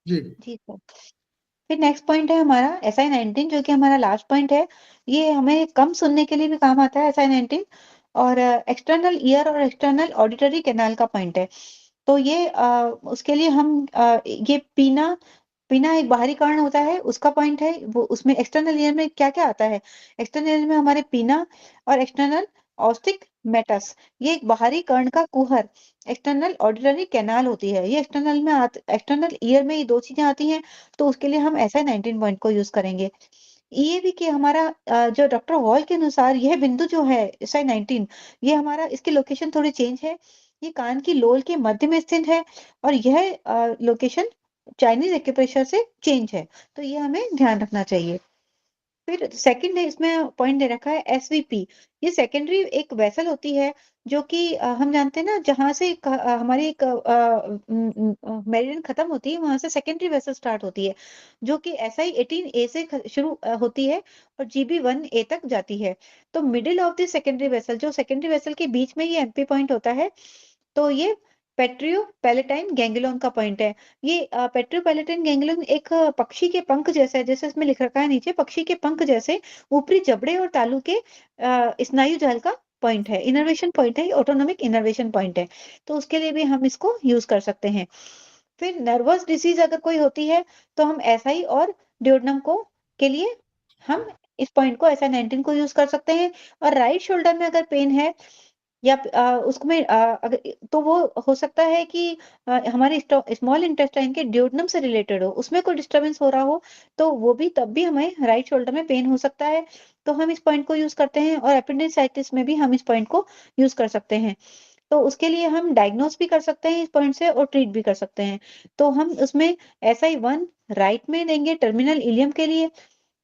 जी जी सर। फिर नेक्स्ट पॉइंट है हमारा SI19 जो कि हमारा लास्ट पॉइंट है। ये हमें कम सुनने के लिए भी काम आता है SI19 और एक्सटर्नल ईयर और एक्सटर्नल ऑडिटरी कैनाल का पॉइंट है। तो ये उसके लिए हम ये पीना पीना एक बाहरी कारण होता है उसका पॉइंट है। वो उसमें एक्सटर्नल ईयर में क्या क्या आता है, एक्सटर्नल ईयर में हमारे पीना और एक्सटर्नल ऑस्टिक मेटस, ये एक बाहरी कर्ण का कुहर एक्सटर्नल ऑडिटरी कैनाल होती है। ये एक्सटर्नल ईयर में ये दो चीजें आती हैं, तो उसके लिए हम SI19 पॉइंट को यूज करेंगे। ये भी कि हमारा जो डॉक्टर हॉल के अनुसार यह बिंदु जो है SI19, ये हमारा इसकी लोकेशन थोड़ी चेंज है। ये कान की लोल के मध्य में स्थित है और यह लोकेशन चाइनीज एक्यूप्रेशर से चेंज है, तो ये हमें ध्यान रखना चाहिए। फिर सेकंड है इसमें पॉइंट दे रखा है SVP। ये सेकेंडरी एक वेसल होती है जो कि हम जानते हैं ना, जहां से हमारी एक मेरिडियन खत्म होती है वहां से सेकेंडरी वेसल स्टार्ट होती है, जो कि SI18A से शुरू होती है और GB1A तक जाती है। तो middle of the secondary vessel, जो सेकेंडरी वेसल के बीच में ये MP पॉइंट होता है, तो ये पेट्रियो पैलेटाइन गैंग्लियन का पॉइंट है। ये पेट्रियो पैलेटाइन गैंग्लियन एक पक्षी के पंख जैसा है, जैसे इसमें लिख रखा है नीचे, पक्षी के पंख जैसे ऊपरी जबड़े और तालू के स्नायु जाल का पॉइंट है, इनर्वेशन पॉइंट है, ऑटोनोमिक इनर्वेशन पॉइंट है। तो उसके लिए भी हम इसको यूज कर सकते हैं। फिर नर्वस डिसीज अगर कोई होती है तो हम SI और ड्यूोडेनम को के लिए हम इस पॉइंट को SI19 को यूज कर सकते हैं। और राइट शोल्डर में अगर पेन है या उसमें अगर तो वो हो सकता है कि हमारे स्मॉल इंटेस्टाइन के ड्यूोडेनम से रिलेटेड हो, उसमें कोई डिस्टरबेंस हो रहा हो, तो वो भी तब भी हमें राइट शोल्डर में पेन हो सकता है, तो हम इस पॉइंट को यूज करते हैं। और एपेंडिसाइटिस में भी हम इस पॉइंट को यूज कर सकते हैं, तो उसके लिए हम डायग्नोस भी कर सकते हैं इस पॉइंट से और ट्रीट भी कर सकते हैं। तो हम उसमें SI1 राइट में देंगे टर्मिनल इलियम के लिए,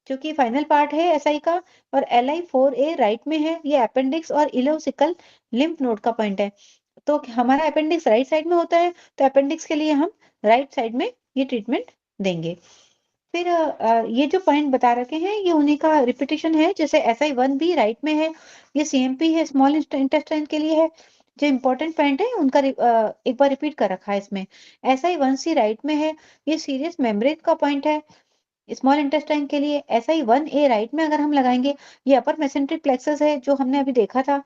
जो कि फाइनल पार्ट है SI का, और LI4A राइट में है, ये अपेंडिक्स और इलोसिकल लिम्फ नोड का पॉइंट है। तो हमारा अपेंडिक्स राइट साइड में होता है, तो अपेंडिक्स के लिए हम राइट साइड में ये ट्रीटमेंट देंगे। फिर ये जो पॉइंट बता रखे हैं ये उन्हीं का रिपीटिशन है, जैसे SI1 भी राइट में है, ये CMP है, स्मॉल इंटेस्टाइन के लिए है। जो इंपॉर्टेंट पॉइंट है उनका एक बार रिपीट कर रखा है इसमें। SI1C राइट में है, ये सीरियस मेम्ब्रेन का पॉइंट है स्मॉल इंटेस्टाइन के लिए। SI1A राइट में अगर हम लगाएंगे, ये अपर मेसेंट्रिक प्लेक्सस है जो हमने अभी देखा था।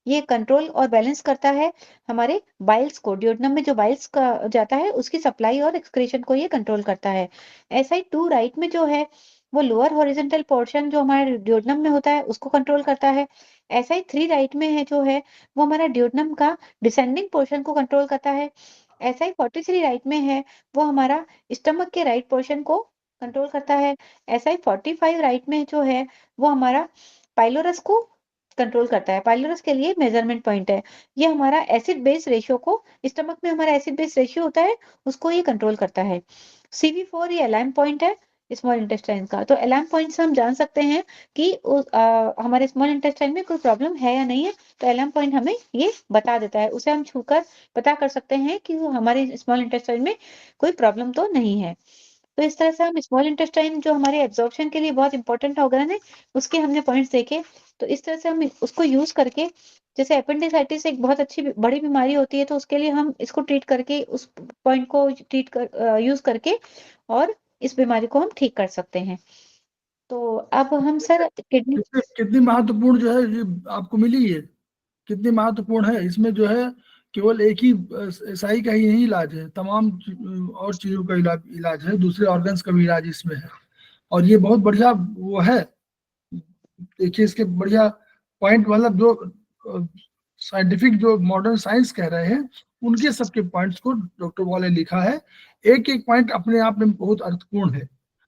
ये कंट्रोल और बैलेंस करता है हमारे बाइल्स को, ड्यूोडेनम में जो बाइल्स का जाता है उसकी सप्लाई और एक्सक्रीशन को ये कंट्रोल करता है। SI2 राइट में जो है वो लोअर हॉरिजॉन्टल पोर्शन जो हमारे ड्यूोडेनम में होता है उसको कंट्रोल करता है। SI3 राइट में है जो है वो हमारा ड्यूोडेनम का डिसेंडिंग पोर्शन को कंट्रोल करता है। SI43 राइट में है वो हमारा स्टमक के राइट पोर्शन को कंट्रोल करता है। SI45 राइट में जो है वो हमारा पाइलोरस को कंट्रोल करता है। पाइलोरस के लिए मेजरमेंट पॉइंट है। ये हमारा एसिड बेस रेशियो को, स्टमक में हमारा एसिड बेस रेशियो होता है उसको ये कंट्रोल करता है। CV4 ये अलार्म पॉइंट है स्मॉल इंटेस्टाइन का। तो अलार्म पॉइंट से हम जान सकते हैं कि हमारे स्मॉल इंटेस्टाइन में कोई प्रॉब्लम है या नहीं है। तो अलार्म पॉइंट हमें ये बता देता है, उसे हम छूकर पता कर सकते हैं कि वो हमारे स्मॉल इंटेस्टाइन में कोई प्रॉब्लम तो नहीं है। तो इस तरह से हम स्मॉल इंटेस्टाइन जो हमारे एब्जॉर्प्शन के लिए बहुत इंपॉर्टेंट ऑर्गन है उसके हमने पॉइंट्स देखे। तो इस तरह से हम उसको यूज करके, जैसे एपेंडिसाइटिस एक बहुत अच्छी बड़ी बीमारी होती है तो उसके लिए हम इसको ट्रीट करके उस पॉइंट को यूज करके और इस बीमारी को हम ठीक कर सकते हैं। तो अब हम सर किडनी कितनी महत्वपूर्ण जो है ये आपको मिली है, कितनी महत्वपूर्ण है। इसमें जो है केवल एक ही SI का ही नहीं इलाज है, तमाम और चीजों का इलाज है, दूसरे ऑर्गन्स का भी इलाज इसमें है। और ये बहुत बढ़िया वो है, देखिए इसके बढ़िया पॉइंट, मतलब जो साइंटिफिक जो मॉडर्न साइंस कह रहे हैं उनके सबके पॉइंट्स को डॉक्टर वॉल ने लिखा है। एक एक पॉइंट अपने आप में बहुत अर्थपूर्ण है।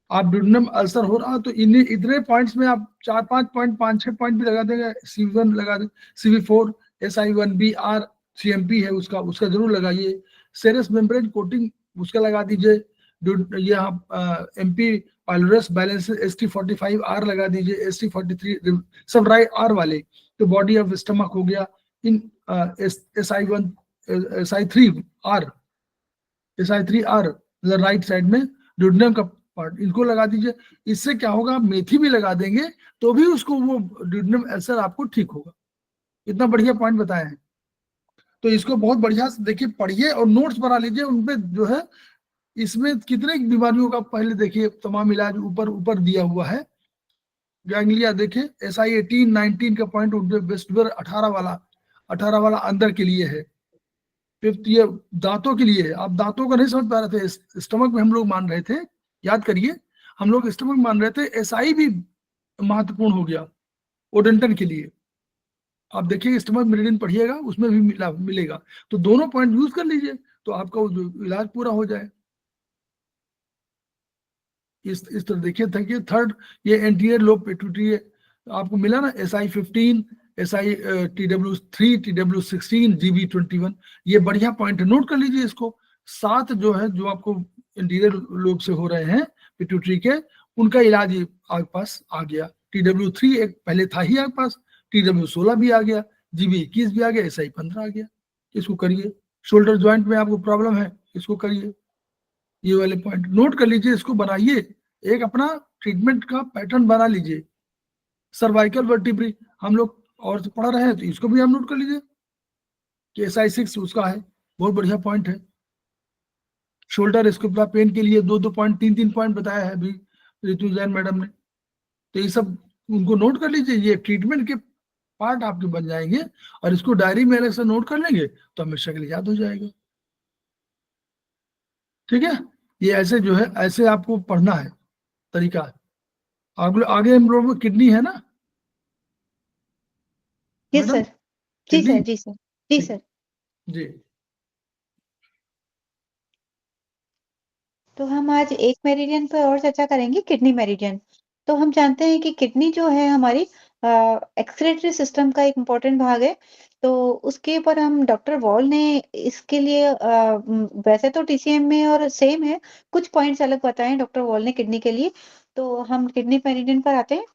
आप ड्यूडेनम अल्सर हो रहा तो इन्हीं इतने पॉइंट्स में आप 4-5 पॉइंट 5-6 पॉइंट भी लगा देंगे। CV1 लगा दें, CV4, SI1B-R CMP है उसका उसका जरूर लगाइए। सेरस मेम्ब्रेन कोटिंग उसका लगा दीजिए। ये आप MP पाइलोरस बैलेंस ST45R लगा दीजिए, ST43 सब राइट R वाले। तो बॉडी ऑफ स्टमक हो गया, इन SI1 SI3R मतलब राइट साइड में ड्यूडेनम का पार्ट, इनको लगा दीजिए। इससे क्या होगा, मेथी भी लगा देंगे तो भी उसको वो ड्यूडेनम अल्सर आपको ठीक होगा। इतना बढ़िया पॉइंट बताया है। तो इसको बहुत बढ़िया से देखिए, पढ़िए और नोट्स बना लीजिए उनपे जो है। इसमें कितने बीमारियों का पहले देखिए तमाम इलाज ऊपर ऊपर दिया हुआ है। गैंग्लिया देखिए SI18 19 का पॉइंट वेस्टबर 18 वाला अंदर के लिए है। फिफ्थ ये दांतों के लिए है। आप दांतों का नहीं समझ पा रहे थे, स्टमक में हम लोग मान रहे थे, याद करिए हम लोग स्टमक मान रहे थे, SI भी महत्वपूर्ण हो गया ओडेंटन के लिए। आप देखिए स्टमक मेरिडियन पढ़िएगा उसमें भी मिलेगा। तो दोनों पॉइंट यूज कर लीजिए तो आपका इलाज पूरा हो जाए। इस तरह देखिए देखिए थर्ड ये एंटीरियर लोब पिट्यूटरी है, आपको मिला ना SI15 TW3 TW16 GB21। ये बढ़िया पॉइंट है, नोट कर लीजिए इसको। 7 जो है जो आपको इंटीरियर लोब से हो रहे हैं पिट्यूटरी के, उनका इलाज आपके पास आ गया। TW3 एक पहले था ही आपके पास, TW16 भी आ गया, GB21 भी आ गया, SI15 आ गया। इसको करिए। शोल्डर ज्वाइंट में आपको प्रॉब्लम है, इसको करिए। ये वाले पॉइंट नोट कर लीजिए, इसको बनाइए, एक अपना ट्रीटमेंट का पैटर्न बना लीजिए। सर्वाइकल वर्टिब्री हम लोग और तो पढ़ा रहे हैं तो इसको भी हम नोट कर लीजिए कि SI6 उसका है, बहुत बढ़िया पॉइंट है। शोल्डर स्कूपला पेन के लिए 2-2 पॉइंट 3-3 पॉइंट बताया है अभी रितु जैन मैडम ने। तो ये सब उनको नोट कर लीजिए, ये ट्रीटमेंट के पार्ट आपके बन जाएंगे। और इसको डायरी में अलग से नोट कर लेंगे तो हमेशा के लिए याद हो जाएगा। ठीक है, ये ऐसे जो है ऐसे आपको पढ़ना है तरीका। आगे हम लोग किडनी है ना जी मैडम, सर, जी किडनी सर, जी सर, जी सर। जी। तो हम आज एक मेरिडियन पर और चर्चा करेंगे, किडनी मेरिडियन। तो हम जानते हैं कि किडनी जो है हमारी एक्सक्रीटरी सिस्टम का एक इम्पोर्टेंट भाग है। तो उसके ऊपर हम डॉक्टर वॉल ने इसके लिए वैसे तो TCM में और सेम है, कुछ पॉइंट्स अलग बताए हैं डॉक्टर वॉल ने किडनी के लिए। तो हम किडनी मेरिडियन पर आते हैं।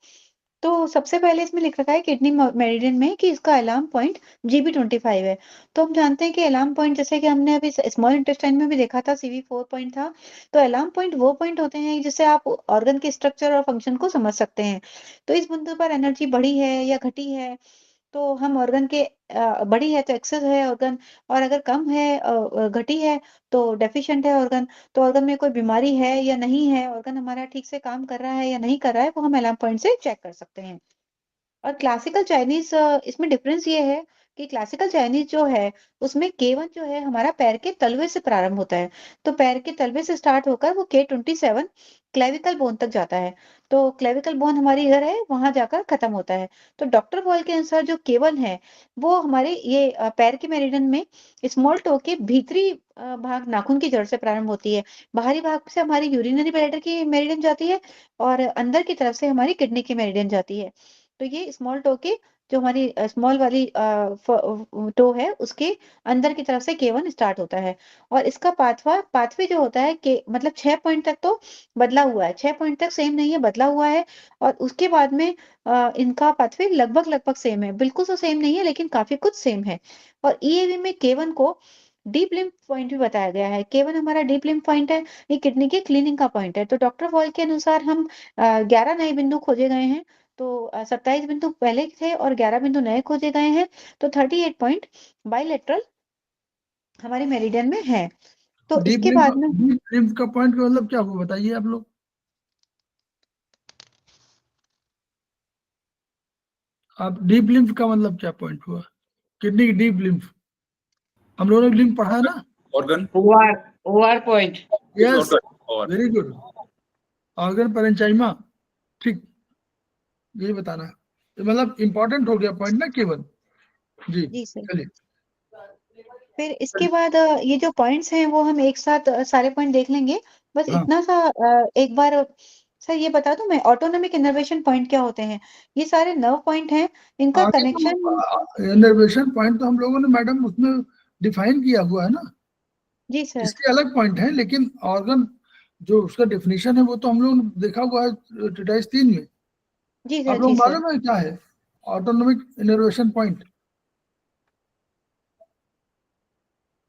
तो सबसे पहले इसमें लिख रखा है किडनी मेरिडियन में कि इसका अलार्म पॉइंट GB25 है। तो हम जानते हैं कि अलार्म पॉइंट, जैसे कि हमने अभी स्मॉल इंटेस्टाइन में भी देखा था, CV4 पॉइंट था। तो अलार्म पॉइंट वो पॉइंट होते हैं जिससे आप ऑर्गन के स्ट्रक्चर और फंक्शन को समझ सकते हैं। तो इस बिंदु पर एनर्जी बढ़ी है या घटी है, तो हम ऑर्गन के बढ़ी है तो एक्सेस है ऑर्गन, और अगर कम है घटी है तो डेफिशिएंट है ऑर्गन। तो ऑर्गन में कोई बीमारी है या नहीं है, ऑर्गन हमारा ठीक से काम कर रहा है या नहीं कर रहा है, वो हम अलार्म पॉइंट से चेक कर सकते हैं। और क्लासिकल चाइनीज इसमें डिफरेंस ये है कि क्लासिकल चाइनीज जो है उसमें K1 जो है हमारा पैर के तलवे से प्रारंभ होता है। तो पैर के तलवे से स्टार्ट होकर वो K27 क्लेविकल बोन तक जाता है। तो क्लेविकल बोन हमारी इधर है, वहां जाकर खत्म होता है। तो डॉक्टर बॉयल के अनुसार जो K1 है वो हमारे ये पैर के मेरिडियन में स्मॉल टो के भीतरी भाग नाखून की जड़ से प्रारंभ होती है। बाहरी भाग से हमारी यूरिनरी ब्लैडर की मेरिडियन जाती है और अंदर की तरफ से हमारी किडनी की मेरिडियन जाती है। तो ये स्मॉल टो के जो हमारी स्मॉल वाली टो है उसके अंदर की तरफ से K1 स्टार्ट होता है और इसका पाथवे जो होता है कि मतलब 6 पॉइंट तक तो बदला हुआ है, 6 पॉइंट तक सेम नहीं है, बदला हुआ है और उसके बाद में इनका पाथवे लगभग सेम है, बिल्कुल तो सेम नहीं है लेकिन काफी कुछ सेम है। और EAV में K1 को डीप लिम्फ पॉइंट भी बताया गया है। K1 हमारा डीप लिम्फ पॉइंट है, ये किडनी के क्लीनिंग का पॉइंट है। तो डॉक्टर वॉल के अनुसार हम 11 नए बिंदु खोजे गए हैं। तो 27 बिंदु पहले थे और 11 बिंदु नए खोजे गए हैं। तो 38 पॉइंट बाइलेटरल हमारे मेरिडियन में है। तो डीप इसके लिम्फ बाद में डीप लिम्फ का पॉइंट का मतलब क्या हुआ, बताइए आप लोग। आप डीप लिम्फ का मतलब क्या पॉइंट हुआ? किडनी की डीप लिम्फ हम लोगों ने लिम्फ पढ़ा है ना, organ OR point. Yes or very good, organ parenchyma, ठीक, यही बताना है। तो मतलब इंपॉर्टेंट हो गया पॉइंट ना केवल। जी जी सर। चलिए। फिर इसके बाद ये जो पॉइंट्स हैं वो हम एक साथ सारे पॉइंट देख लेंगे। बस हाँ। इतना सा एक बार सर ये बता दूं मैं, ऑटोनोमिक इनर्वेशन पॉइंट क्या होते हैं? ये सारे नर्व पॉइंट हैं, इनका आगे कनेक्शन। तो इनर्वेशन पॉइंट तो हम लोगों ने मैडम उसमें डिफाइन किया हुआ है ना, जी सर। इसके अलग पॉइंट है, लेकिन ऑर्गन जो उसका डेफिनेशन है वो तो हम लोगों ने देखा हुआ है ट्रेटाइज 3 में। जी आप सर। लोग जी सर। मालूम है क्या है ऑटोनोमिक इनर्वेशन पॉइंट?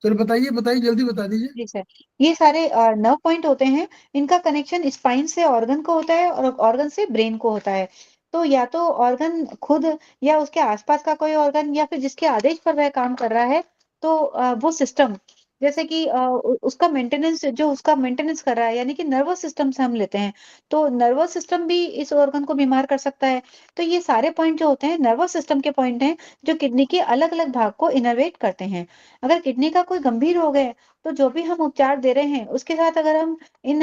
चलो बताइए बताइए, जल्दी बता दीजिए। जी सर, ये सारे नर्व पॉइंट होते हैं, इनका कनेक्शन स्पाइन से ऑर्गन को होता है और ऑर्गन से ब्रेन को होता है। तो या तो ऑर्गन खुद या उसके आसपास का कोई ऑर्गन या फिर जिसके आदेश पर वह काम कर रहा है, तो वो सिस्टम जैसे कि उसका मेंटेनेंस कर रहा है, यानी कि नर्वस सिस्टम से हम लेते हैं, तो नर्वस सिस्टम भी इस ऑर्गन को बीमार कर सकता है। तो ये सारे पॉइंट जो होते हैं नर्वस सिस्टम के पॉइंट हैं, जो किडनी के अलग अलग भाग को इनर्वेट करते हैं। अगर किडनी का कोई गंभीर रोग है तो जो भी हम उपचार दे रहे हैं उसके साथ अगर हम इन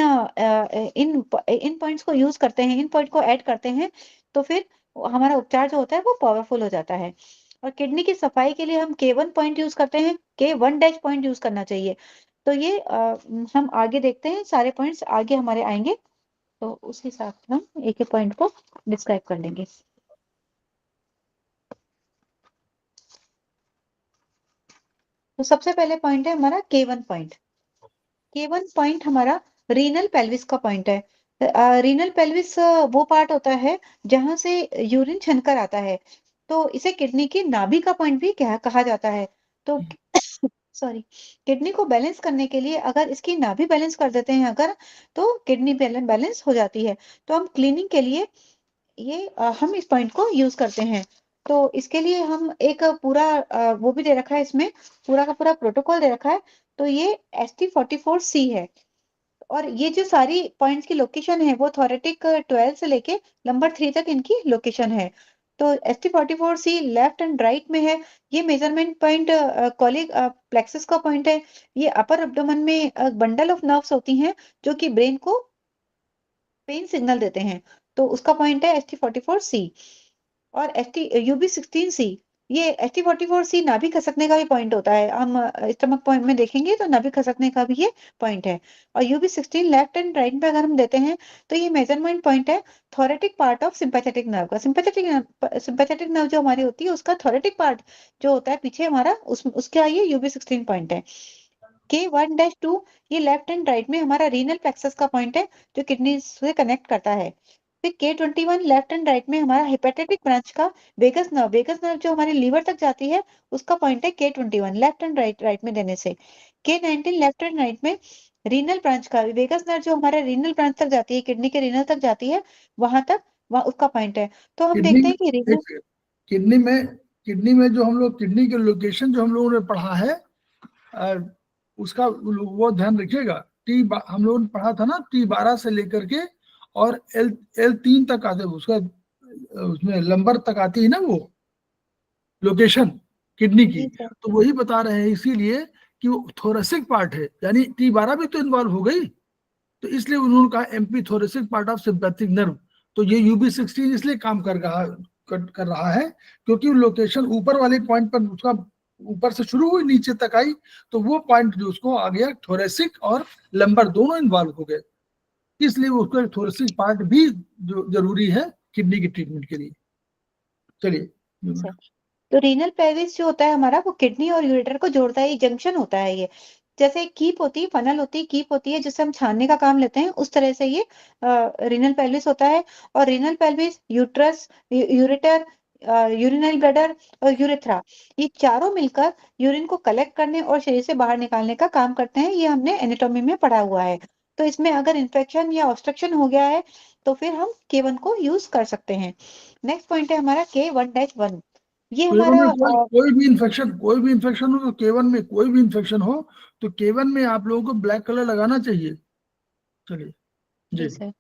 इन पॉइंट्स को यूज करते हैं, इन पॉइंट को ऐड करते हैं, तो फिर हमारा उपचार जो होता है वो पावरफुल हो जाता है। और किडनी की सफाई के लिए हम K1 पॉइंट यूज करते हैं, K1 डैश पॉइंट यूज करना चाहिए। तो ये हम आगे देखते हैं, सारे पॉइंट्स आगे हमारे आएंगे, तो उस हिसाब से हम एक एक पॉइंट को डिस्क्राइब कर लेंगे। तो सबसे पहले पॉइंट है हमारा K1 पॉइंट। K1 पॉइंट हमारा रीनल पेल्विस का पॉइंट है। रीनल पेल्विस वो पार्ट होता है जहां से यूरिन छनकर आता है, तो इसे किडनी की नाभि का पॉइंट भी कहा जाता है। तो सॉरी, किडनी को बैलेंस करने के लिए अगर इसकी नाभि बैलेंस कर देते हैं अगर, तो किडनी बैलेंस हो जाती है। तो हम क्लीनिंग के लिए हम इस पॉइंट को यूज करते हैं। तो इसके लिए हम एक पूरा वो भी दे रखा है, इसमें पूरा का पूरा प्रोटोकॉल दे रखा है। तो ये ST44C है और ये जो सारी पॉइंट्स की लोकेशन है वो थोरेटिक 12 से लेके नंबर 3 तक इनकी लोकेशन है। तो ST44C लेफ्ट एंड राइट में है। ये मेजरमेंट पॉइंट कॉलिक प्लेक्सस का पॉइंट है। ये अपर एब्डोमेन में बंडल ऑफ नर्व्स होती हैं जो कि ब्रेन को पेन सिग्नल देते हैं, तो उसका पॉइंट है ST44C। और UB16C, ये ST44C नाभि खसकने का भी पॉइंट होता है। हम स्टमक पॉइंट में देखेंगे तो नाभि खसकने का भी ये पॉइंट है। और UB16 लेफ्ट एंड राइट पे अगर हम देते हैं तो ये मेजरमेंट पॉइंट है थोरेटिक पार्ट ऑफ सिंपैथेटिक नर्व का। सिंपैथेटिक नर्व जो हमारी होती है उसका थोरेटिक पार्ट जो होता है पीछे हमारा, उसका ये UB16 पॉइंट है। K1-2 ये लेफ्ट एंड राइट में हमारा रीनल प्लेक्सस का पॉइंट है जो किडनी से कनेक्ट करता है। फिर K21 लेफ्ट एंड राइट में हमारा हेपेटिक ब्रांच का वेगस नर्व जो हमारे लीवर तक जाती है उसका पॉइंट है K21 लेफ्ट एंड राइट में देने से। K19 लेफ्ट एंड राइट में रीनल ब्रांच का वेगस नर्व जो हमारे रीनल ब्रांच तक जाती है, किडनी के रीनल तक जाती है, वहां तक उसका पॉइंट है। तो हम किडनी देखते हैं कि रीनल किडनी में जो हम लोग किडनी के लोकेशन जो हम लोगों ने पढ़ा है उसका वो ध्यान रखिएगा। हम लोगों ने पढ़ा था ना T12 से लेकर के और L3 तक आते उसका उसमें लंबर तक आती है ना वो लोकेशन, किडनी की। जी सर। तो वही बता रहे हैं इसीलिए कि वो थोरेसिक पार्ट है, यानी T12 भी तो इन्वॉल्व हो गई, तो इसलिए उन्होंने कहा MP thoracic part of sympathetic nerve. तो ये UB16 इसलिए काम कर रहा है क्योंकि लोकेशन ऊपर वाले पॉइंट पर उसका ऊपर से शुरू हुई नीचे तक आई, तो वो पॉइंट जो उसको आ गया थोरेसिक और लंबर दोनों इन्वॉल्व हो गए, इसलिए उसको एक थोरेसिक पार्ट भी जो जरूरी है किडनी की ट्रीटमेंट के लिए। चलिए सर, तो रीनल पेल्विस जो होता है हमारा, वो किडनी और यूरेटर को जोड़ता है, ये जंक्शन होता है ये। जैसे कीप होती है, फनल होती है, कीप होती है जिससे हम छानने का काम लेते हैं, उस तरह से ये रीनल पेल्विस होता है। और renal pelvis, uterus, ureter, urinary bladder और यूरेथ्रा, ये चारों मिलकर यूरिन को कलेक्ट करने और शरीर से बाहर निकालने का काम करते हैं। ये हमने एनाटॉमी में पढ़ा हुआ है। तो इसमें अगर इन्फेक्शन या ऑब्स्ट्रक्शन हो गया है तो फिर हम K1 को यूज कर सकते हैं। नेक्स्ट पॉइंट है हमारा K1-1। ये K1 हमारा में कोई भी इन्फेक्शन हो, तो K1 में कोई भी इन्फेक्शन हो तो K1 में आप लोगों को ब्लैक कलर लगाना चाहिए। चलिए जी जी। सर,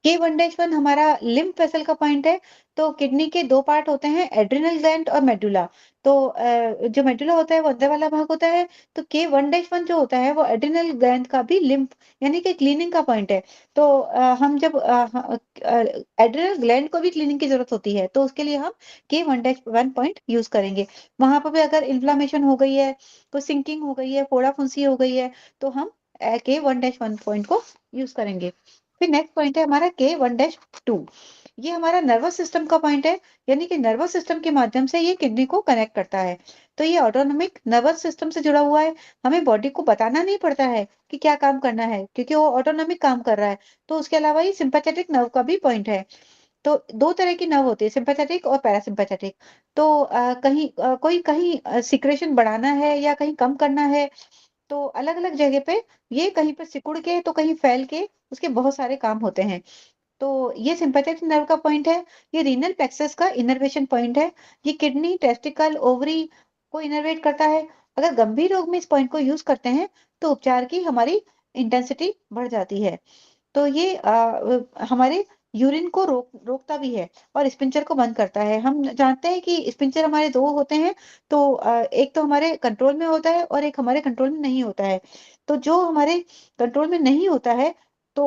K1-1 हमारा लिम्फ वेसल का पॉइंट है। तो किडनी के दो पार्ट होते हैं, एड्रिनल ग्लैंड और मेडुला। तो जो मेडुला होता है वो अंदर वाला भाग होता है। तो K1-1 जो होता है वो एड्रिनल ग्लैंड का भी लिम्फ यानी कि क्लीनिंग का पॉइंट है। तो हम जब एड्रिनल ग्लैंड को भी क्लीनिंग की जरूरत होती है तो उसके लिए हम K1-1 पॉइंट यूज करेंगे। वहां पर भी अगर इन्फ्लामेशन हो गई है, कोई सिंकिंग हो गई है, फोड़ा फुंसी हो गई है, तो हम K1-1 पॉइंट को यूज करेंगे। फिर नेक्स्ट पॉइंट है हमारा K1-2। ये हमारा नर्वस सिस्टम का पॉइंट है, यानी कि नर्वस सिस्टम के माध्यम से ये किडनी को कनेक्ट करता है। तो ये ऑटोनोमिक नर्वस सिस्टम से जुड़ा हुआ है। हमें बॉडी को बताना नहीं पड़ता है कि क्या काम करना है, क्योंकि वो ऑटोनोमिक काम कर रहा है। तो उसके अलावा ये सिंपैथेटिक नर्व का भी पॉइंट है। तो दो तरह की नर्व होती है, सिंपैथेटिक और पैरासिम्पैथेटिक। तो कोई कहीं सिक्रेशन बढ़ाना है या कहीं कम करना है, तो अलग-अलग जगह पे ये कहीं पे सिकुड़ के तो कहीं फैल के उसके बहुत सारे काम होते हैं। तो ये सिंपैथेटिक नर्व का पॉइंट है। ये रीनल प्लेक्सस का इनर्वेशन पॉइंट है। ये किडनी, टेस्टिकल, ओवरी को इनर्वेट करता है। अगर गंभीर रोग में इस पॉइंट को यूज करते हैं तो उपचार की हमारी इंटेंसिटी बढ़ जाती है। तो ये हमारे यूरिन को रोकता भी है और स्पिंचर को बंद करता है। हम जानते हैं कि स्पिंचर हमारे दो होते हैं। तो एक तो हमारे कंट्रोल में होता है और एक हमारे कंट्रोल में नहीं होता है। तो जो हमारे कंट्रोल में नहीं होता है तो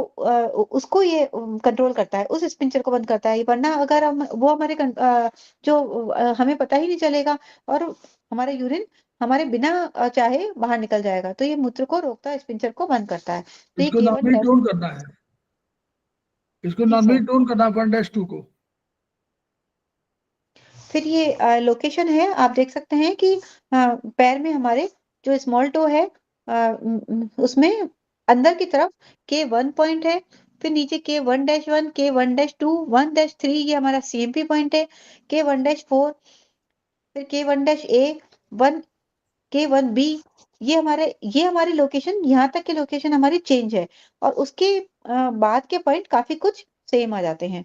उसको ये कंट्रोल करता है, उस स्पिंचर को बंद करता है। वरना अगर हम वो हमें पता ही नहीं चलेगा और हमारा यूरिन हमारे बिना चाहे बाहर निकल जाएगा। तो ये मूत्र को रोकता है, स्पिंचर को बंद करता है। तो ये इसको K1 नॉर्मली टोन करना है, इसको जी नॉर्मली सर। टोन करना है 1-2 को। फिर ये लोकेशन है, आप देख सकते हैं कि पैर में हमारे जो स्मॉल टो है उसमें अंदर की तरफ K1 पॉइंट है। फिर नीचे K1-1, K1-2, 1-3 ये हमारा CMP पॉइंट है। K1-4, फिर K1-A, 1 K1B, ये हमारी लोकेशन, यहाँ तक की लोकेशन हमारी चेंज है और उसके बाद के पॉइंट काफी कुछ सेम आ जाते हैं।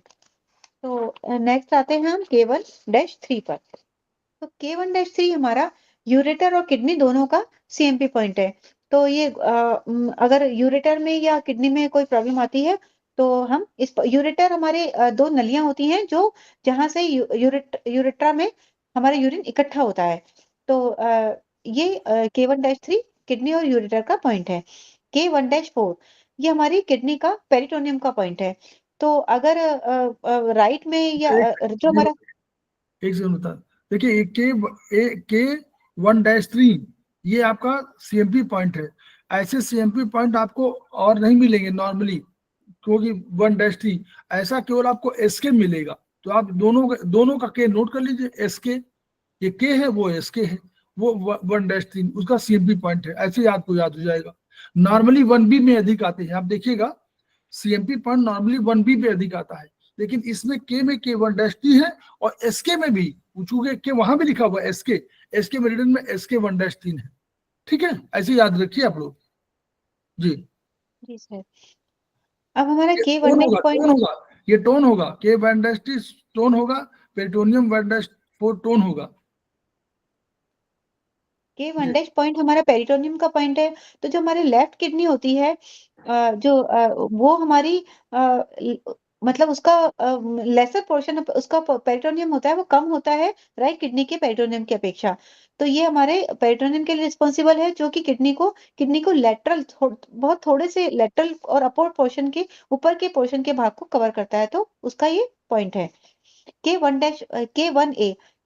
तो नेक्स्ट आते हैं हम K1-3 पर। तो K1-3 हमारा यूरेटर और किडनी दोनों का CMP पॉइंट है। तो ये अगर यूरेटर में या किडनी में कोई प्रॉब्लम आती है तो हम इस यूरेटर हमारे दो नलियां होती हैं जो जहां से यूरेट्रा में हमारा यूरिन इकट्ठा होता है। तो ये K1-3 किडनी और यूरेटर का पॉइंट है। K1-4 ये हमारी किडनी का पेरिटोनियम का पॉइंट है। तो अगर राइट में या जो हमारा एक सेकंड बता, देखिए K1-3 ये आपका CMP पॉइंट है। ऐसे CMP पॉइंट आपको और नहीं मिलेंगे नॉर्मली, क्योंकि 1-3 ऐसा केवल आपको SK मिलेगा। तो आप दोनों का K नोट कर लीजिए, SK ये K है वो SK है, वो 1-3 उसका CMP पॉइंट है। ऐसे ही आपको याद हो जाएगा। नॉर्मली 1B में अधिक आते हैं, आप देखिएगा CMP पॉइंट नॉर्मली 1B पे अधिक आता है, लेकिन इसमें K में K1-3 है और SK में भी पूछोगे K वहां भी लिखा हुआ है SK मेरिडियन में SK1-3 है। ठीक है, ऐसे याद रखिए आप लोग जी। जी सर, अब हमारा ये टोन K1 होगा, पॉइंट ये टोन होगा, K1-3 टोन होगा, पेरिटोनियम 1-4 टोन होगा। K1 पॉइंट हमारा पेरिटोनियम का पॉइंट है। तो जो हमारी लेफ्ट किडनी होती है वो हमारी मतलब उसका लेसर पोर्शन उसका पेरिटोनियम होता है वो कम होता है राइट किडनी के पेरिटोनियम की अपेक्षा। तो ये हमारे पेरिटोनियम के लिए रिस्पॉन्सिबल है जो कि किडनी को लेटरल बहुत थोड़े से लेटरल और अपोर पोर्शन के ऊपर के पोर्शन के भाग को कवर करता है, तो उसका ये पॉइंट है।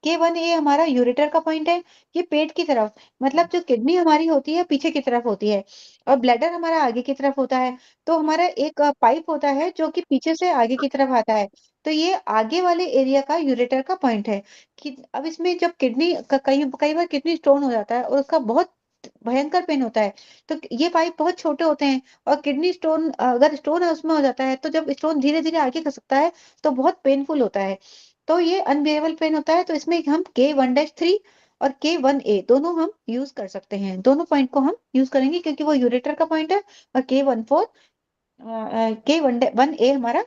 K1A हमारा यूरेटर का पॉइंट है। ये पेट की तरफ, मतलब जो किडनी हमारी होती है पीछे की तरफ होती है और ब्लैडर हमारा आगे की तरफ होता है। तो हमारा एक पाइप होता है जो कि पीछे से आगे की तरफ आता है। तो ये आगे वाले एरिया का यूरेटर का पॉइंट है कि अब इसमें जब किडनी कई कई बार किडनी स्टोन हो जाता है और उसका बहुत भयंकर पेन होता है। तो ये पाइप बहुत छोटे होते हैं और किडनी स्टोन अगर स्टोन उसमें हो जाता है तो जब स्टोन धीरे धीरे आगे खसकता है तो बहुत पेनफुल होता है। तो ये अनबियरेबल पेन होता है, तो इसमें हम K1-3 और K1A दोनों हम यूज कर सकते हैं। दोनों पॉइंट को हम यूज करेंगे क्योंकि वो यूरेटर का पॉइंट है और K1A हमारा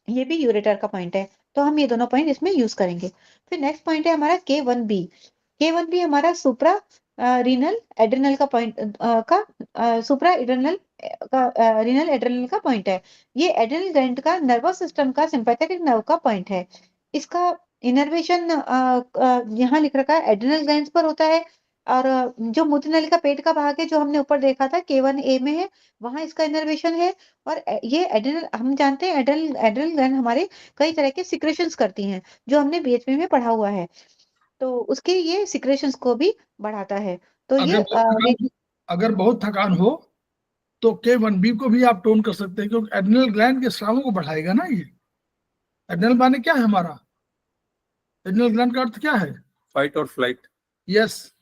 ये भी यूरेटर का पॉइंट है। तो हम ये दोनों पॉइंट इसमें यूज करेंगे। फिर नेक्स्ट पॉइंट है हमारा K1B हमारा सुप्रा रीनल एड्रिनल का पॉइंट का सुप्रा एड्रिनल रीनल एड्रिनल का पॉइंट है। ये एड्रिनल ग्लैंड का नर्वस सिस्टम का सिंपैथेटिक नर्व का पॉइंट है। इसका इनर्वेशन यहाँ लिख रखा है एड्रिनल ग्लैंड पर होता है और जो मूत्र नली का पेट का भाग है जो हमने ऊपर देखा था K1A में है, वहां इसका इनर्वेशन है। और ये एड्रिनल हम जानते हैं एड्रिनल एड्रिनल ग्लैंड हमारे कई तरह के सिक्रेशंस करती हैं जो हमने बीएचपी में पढ़ा हुआ है। तो उसके ये सिक्रेशंस को भी बढ़ाता है। तो अगर ये बहुत थकान अगर बहुत थकान हो तो K1B को भी आप टोन कर सकते हैं, क्योंकि एड्रिनल ग्लैंड के स्रावों को बढ़ाएगा ना ये। एड्रिनल माने क्या है हमारा? एड्रिनल ग्लैंड का अर्थ क्या है? फाइट और फ्लाइट। यस,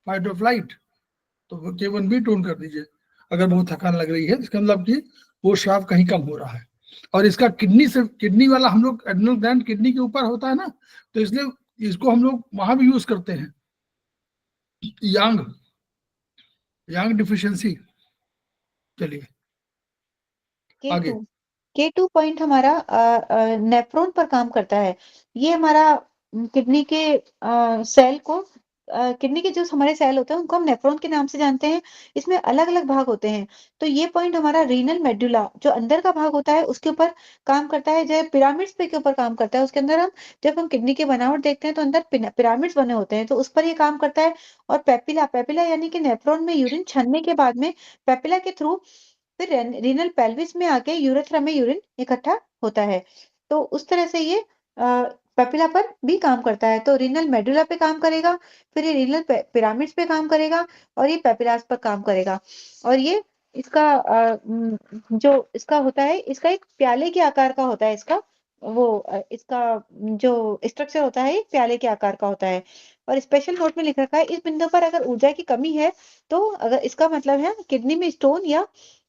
फाइट और फ्लाइट। तो K1B टोन कर दीजिए अगर बहुत थकान लग रही है, इसका मतलब कि वो स्राव कहीं कम हो रहा है। और इसका किडनी वाला हम लोग एड्रिनल ग्लैंड किडनी के ऊपर होता है ना, तो इसलिए इसको हम लोग वहां भी यूज करते हैं। यांग यांग डिफिशियंसी। चलिए आगे। K2 पॉइंट हमारा नेफ्रॉन पर काम करता है। ये हमारा किडनी के सेल को किडनी के जो हमारे सेल होते हैं उनको हम नेफ्रॉन के नाम से जानते हैं। इसमें अलग अलग भाग होते हैं। तो ये पॉइंट हमारा रीनल मेडुला जो अंदर का भाग होता है उसके ऊपर काम करता है, जो पिरामिड्स पे के ऊपर काम करता है। उसके अंदर जब हम किडनी की बनावट देखते हैं तो अंदर पिरामिड्स बने होते हैं, तो उस पर ये काम करता है। और पेपिला यानी कि नेफ्रॉन में यूरिन छनने के बाद में पेपिला के थ्रू फिर रीनल पेल्विस में आके यूरेथ्रा में यूरिन इकट्ठा होता है। तो उस तरह से ये पेपिला पर भी काम करता है। तो रीनल मेडुला पे काम करेगा, फिर ये रीनल पिरामिड्स पे काम करेगा और ये पेपिलास पर काम करेगा। और ये इसका जो इसका होता है, इसका एक प्याले के आकार का होता है। इसका जो स्ट्रक्चर होता है एक प्याले के आकार का होता है। और स्पेशल नोट में लिख रखा है इस बिंदु पर अगर ऊर्जा की कमी है तो अगर इसका मतलब है किडनी में स्टोन या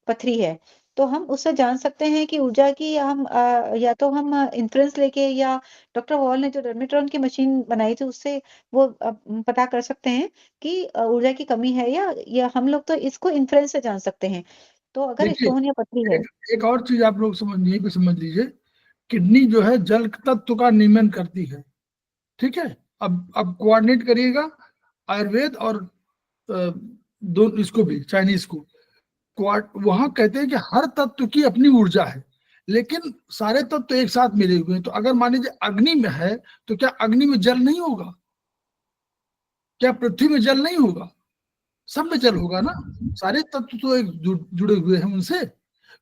पथरी है, तो हम उससे जान सकते हैं कि ऊर्जा की हम या तो हम इंफ्लुएंस लेके या डॉक्टर वॉल ने जो डर्मेट्रॉन की मशीन बनाई थी उससे वो पता कर सकते हैं कि ऊर्जा की कमी है या हम लोग तो इसको इंफ्लुएंस से जान सकते हैं। तो अगर देखिए, स्टोन या पथरी है एक और चीज आप लोग यहीं पे समझ लीजिए। किडनी जो है जल तत्व का निर्माण करती है। ठीक है, अब कोऑर्डिनेट करिएगा आयुर्वेद और दो इसको भी, चाइनीज को। वहां कहते हैं कि हर तत्व की अपनी ऊर्जा है, लेकिन सारे तत्व एक साथ मिले हुए हैं। तो अगर मान लीजिए अग्नि में है, तो क्या अग्नि में जल नहीं होगा? क्या पृथ्वी में जल नहीं होगा? सब में जल होगा ना। सारे तत्व तो एक जुड़े हुए हैं उनसे।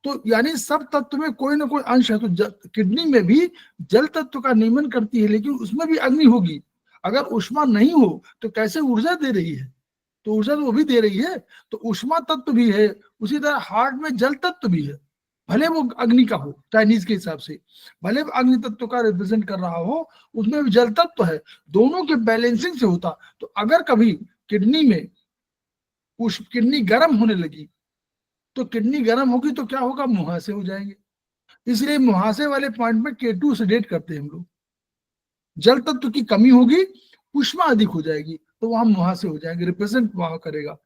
तो यानी सब तत्व में कोई ना कोई अंश है। तो किडनी में भी जल तत्व का नियमन करती है, लेकिन उसमें भी अग्नि होगी। अगर ऊष्मा नहीं हो तो कैसे ऊर्जा दे रही है? तो ऊर्जा तो वो भी दे रही है। तो ऊष्मा तत्व भी है, उसी तरह हार्ट में जल तत्व भी है। भले वो अग्नि का हो चाइनीज के हिसाब से, भले वो अग्नि तत्व का रिप्रेजेंट कर रहा हो, उसमें भी जल तत्व है। दोनों के बैलेंसिंग से होता। तो अगर कभी किडनी में किडनी गर्म होने लगी, तो किडनी गर्म होगी तो क्या होगा? मुहासे हो जाएंगे। इसलिए मुहासे वाले पॉइंट में K2 से डेट करते हैं हम लोग। जल तत्व की कमी होगी, उष्मा अधिक हो जाएगी, तो वहां मुहासे हो जाएंगे, रिप्रेजेंट वहां करेगा।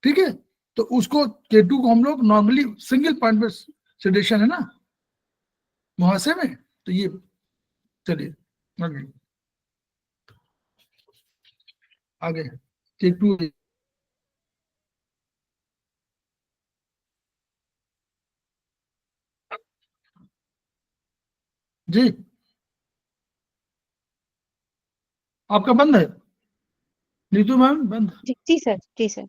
ठीक है, तो उसको K2 को हम लोग नॉर्मली सिंगल पॉइंट पे सेडेशन है ना मुहासे में। तो ये चलिए आगे आगे K2। जी आपका बंद है नीतू मैम, बंद। जी सर, जी सर,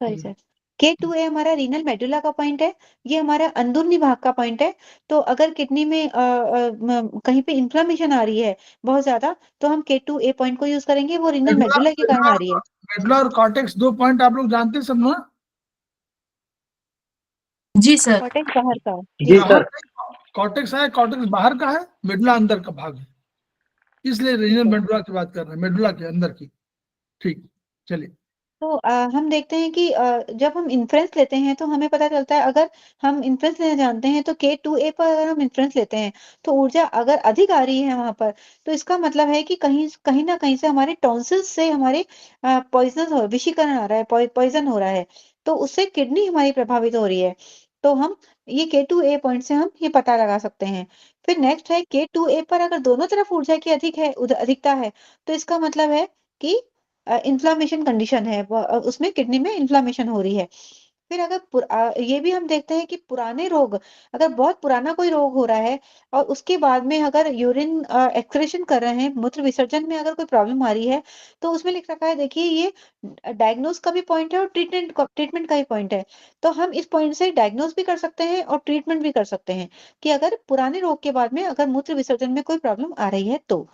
सॉरी जी। सर। K2A हमारा रीनल मेडुला का पॉइंट है, ये हमारा अंदरूनी भाग का पॉइंट है। तो अगर किडनी में कहीं पे इन्फ्लेमेशन आ रही है बहुत ज्यादा, तो हम K2A पॉइंट को यूज करेंगे, वो रीनल मेडुला के कारण आ रही है। मेडुला और कॉर्टेक्स 2 पॉइंट आप लोग जानते हैं सब ना? जी सर। कॉर्टेक्स बाहर का, जी बाहर सर। कॉर्टेक्स है, कॉर्टेक्स बाहर का है, मेडुला अंदर का भाग है, इसलिए रीजनल ठीक है। मेडुला की बात कर रहे हैं, मेडुला के अंदर की। ठीक, चलिए। तो हम देखते हैं कि जब हम इन्फ्रेंस लेते हैं तो हमें पता चलता है, अगर हम इन्फ्रेंस लेना जानते हैं तो K2A पर अगर हम इन्फ्रेंस लेते हैं तो ऊर्जा अगर अधिक आ रही है वहां पर, तो इसका मतलब है कि कहीं कहीं ना कहीं से हमारे टॉन्सिल्स से हमारे पॉइजन विषीकरण आ रहा है, पॉइजन हो रहा है, तो उससे किडनी हमारी प्रभावित हो रही है। तो हम ये K2A पॉइंट से हम ये पता लगा सकते हैं। फिर नेक्स्ट है K2A पर अगर दोनों तरफ ऊर्जा की अधिकता है, तो इसका मतलब है कि इन्फ्लामेशन कंडीशन है, उसमें किडनी में इन्फ्लामेशन हो रही है। फिर अगर ये भी हम देखते हैं कि पुराने रोग, अगर बहुत पुराना कोई रोग हो रहा है और उसके बाद में अगर यूरिन एक्सक्रीशन कर रहे हैं, मूत्र विसर्जन में अगर कोई प्रॉब्लम आ रही है, तो उसमें लिख रखा है, देखिए ये डायग्नोस का भी पॉइंट है और ट्रीटमेंट का भी पॉइंट है। तो हम इस पॉइंट से डायग्नोस भी कर सकते हैं और ट्रीटमेंट भी कर सकते हैं कि अगर पुराने रोग के बाद में अगर मूत्र विसर्जन में कोई प्रॉब्लम आ रही है तो।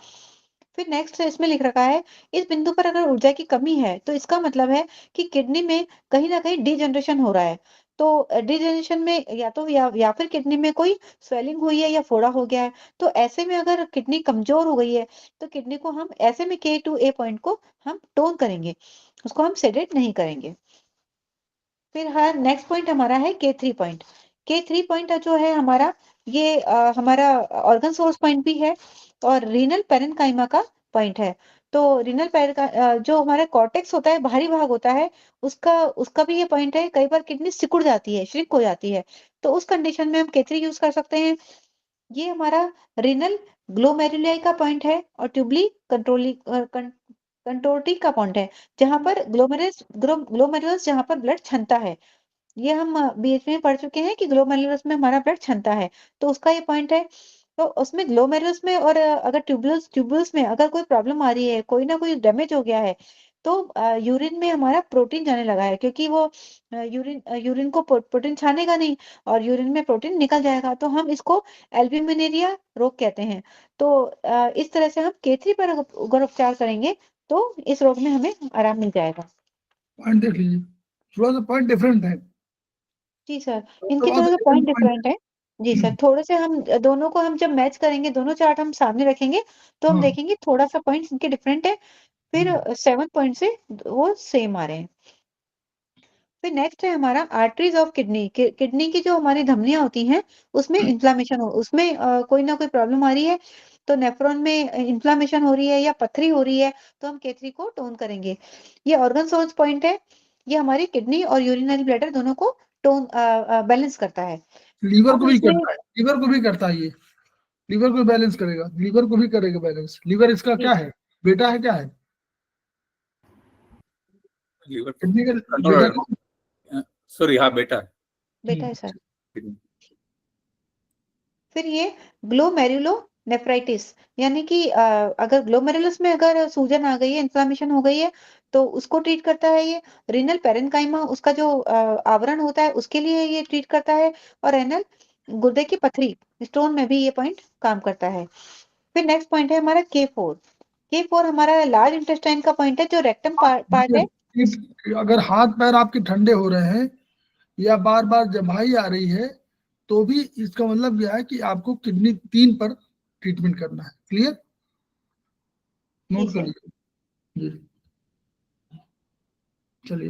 फिर नेक्स्ट इसमें लिख रखा है, इस बिंदु पर अगर ऊर्जा की कमी है तो इसका मतलब है कि किडनी में कहीं ना कहीं डिजनरेशन हो रहा है। तो डिजनरेशन में या फिर किडनी में कोई स्वेलिंग हुई है या फोड़ा हो गया है। तो ऐसे में अगर किडनी कमजोर हो गई है, तो किडनी को हम ऐसे में K2A पॉइंट को हम टोन करेंगे, उसको हम सेडेट नहीं करेंगे। फिर हाँ, नेक्स्ट पॉइंट हमारा है K3 पॉइंट। K3 पॉइंट जो है हमारा, ये हमारा ऑर्गन सोर्स पॉइंट भी है और रीनल पेरेन्काइमा का पॉइंट है। तो रीनल जो हमारा कॉर्टेक्स होता है, बाहरी भाग होता है, उसका उसका भी ये पॉइंट है। कई बार किडनी सिकुड़ जाती है, श्रिंक हो जाती है, तो उस कंडीशन में हम K3 यूज कर सकते हैं। ये हमारा रीनल ग्लोमेरुलाई का पॉइंट है और ट्यूबली कंट्रोटी का पॉइंट है, जहां पर ग्लोमेरुलस जहां पर ब्लड क्षमता है। ये हम बीच में पढ़ चुके हैं कि ग्लोमेरुलस में हमारा ब्लड क्षमता है, तो उसका ये पॉइंट है। तो उसमें ग्लोमेरुलस में और अगर ट्यूबुलस ट्यूबुलस में अगर कोई प्रॉब्लम आ रही है, कोई ना कोई डैमेज हो गया है, तो यूरिन में हमारा प्रोटीन जाने लगा है, क्योंकि वो यूरिन को प्रोटीन छानेगा नहीं और यूरिन में प्रोटीन निकल जाएगा, तो हम इसको एल्ब्यूमिनेरिया रोग कहते हैं। तो इस तरह से हम K3 पर अगर उपचार करेंगे तो इस रोग में हमें आराम मिल जाएगा। पॉइंट देख लीजिए, थोड़ा सा पॉइंट डिफरेंट है। जी सर, तो इनके बहुत थोड़ा सा डिफरेंट पॉइंट पॉइंट डिफरेंट है। जी है। सर, थोड़े से हम दोनों को हम जब मैच करेंगे, दोनों चार्ट हम सामने रखेंगे, तो हम हाँ। देखेंगे थोड़ा सा पॉइंट इनके डिफरेंट है। फिर 7 पॉइंट से वो सेम आ रहे हैं। फिर नेक्स्ट है हमारा आर्टरीज ऑफ किडनी। किडनी की जो हमारी धमनियां होती हैं, उसमें इन्फ्लामेशन हो, उसमें कोई ना कोई प्रॉब्लम आ रही है, तो नेफ्रॉन में इन्फ्लामेशन हो रही है या पथरी हो रही है, तो हम K3 को टोन करेंगे। ये ऑर्गन सोर्स पॉइंट है, ये हमारी किडनी और यूरिनरी ब्लैडर दोनों को टोन बैलेंस करता है। लीवर अब को भी इसमें करता है, लीवर को भी करता है ये, लीवर को बैलेंस करेगा, लीवर को भी करेगा बैलेंस। लीवर इसका क्या है, बेटा है, क्या है? लीवर किडनी का बेटा कंट्रोलर, कौन? सॉरी, हाँ बेटा है। बेटा है सर। फिर ये ग्लोमेरुलोनेफ्राइटिस, यानी कि अगर ग्लोमेरुलस में अगर सूजन आ गई है, इन्फ्लामेशन हो गई है, तो उसको ट्रीट करता है ये। रीनल पेरेन्काइमा, उसका जो आवरण होता है, उसके लिए ये ट्रीट करता है। और रेनल गुर्दे की पथरी, स्टोन में भी ये पॉइंट काम करता है। फिर नेक्स्ट पॉइंट है हमारा K4। K4 हमारा लार्ज इंटेस्टाइन का पॉइंट है, जो रेक्टम पार्ट है। अगर हाथ पैर आपके ठंडे हो रहे हैं या बार बार जमाई आ रही है, तो भी इसका मतलब यह है कि आपको किडनी 3 पर ट्रीटमेंट करना है। क्लियर, जी नोट कर सर। लीजिए जी। चलिए,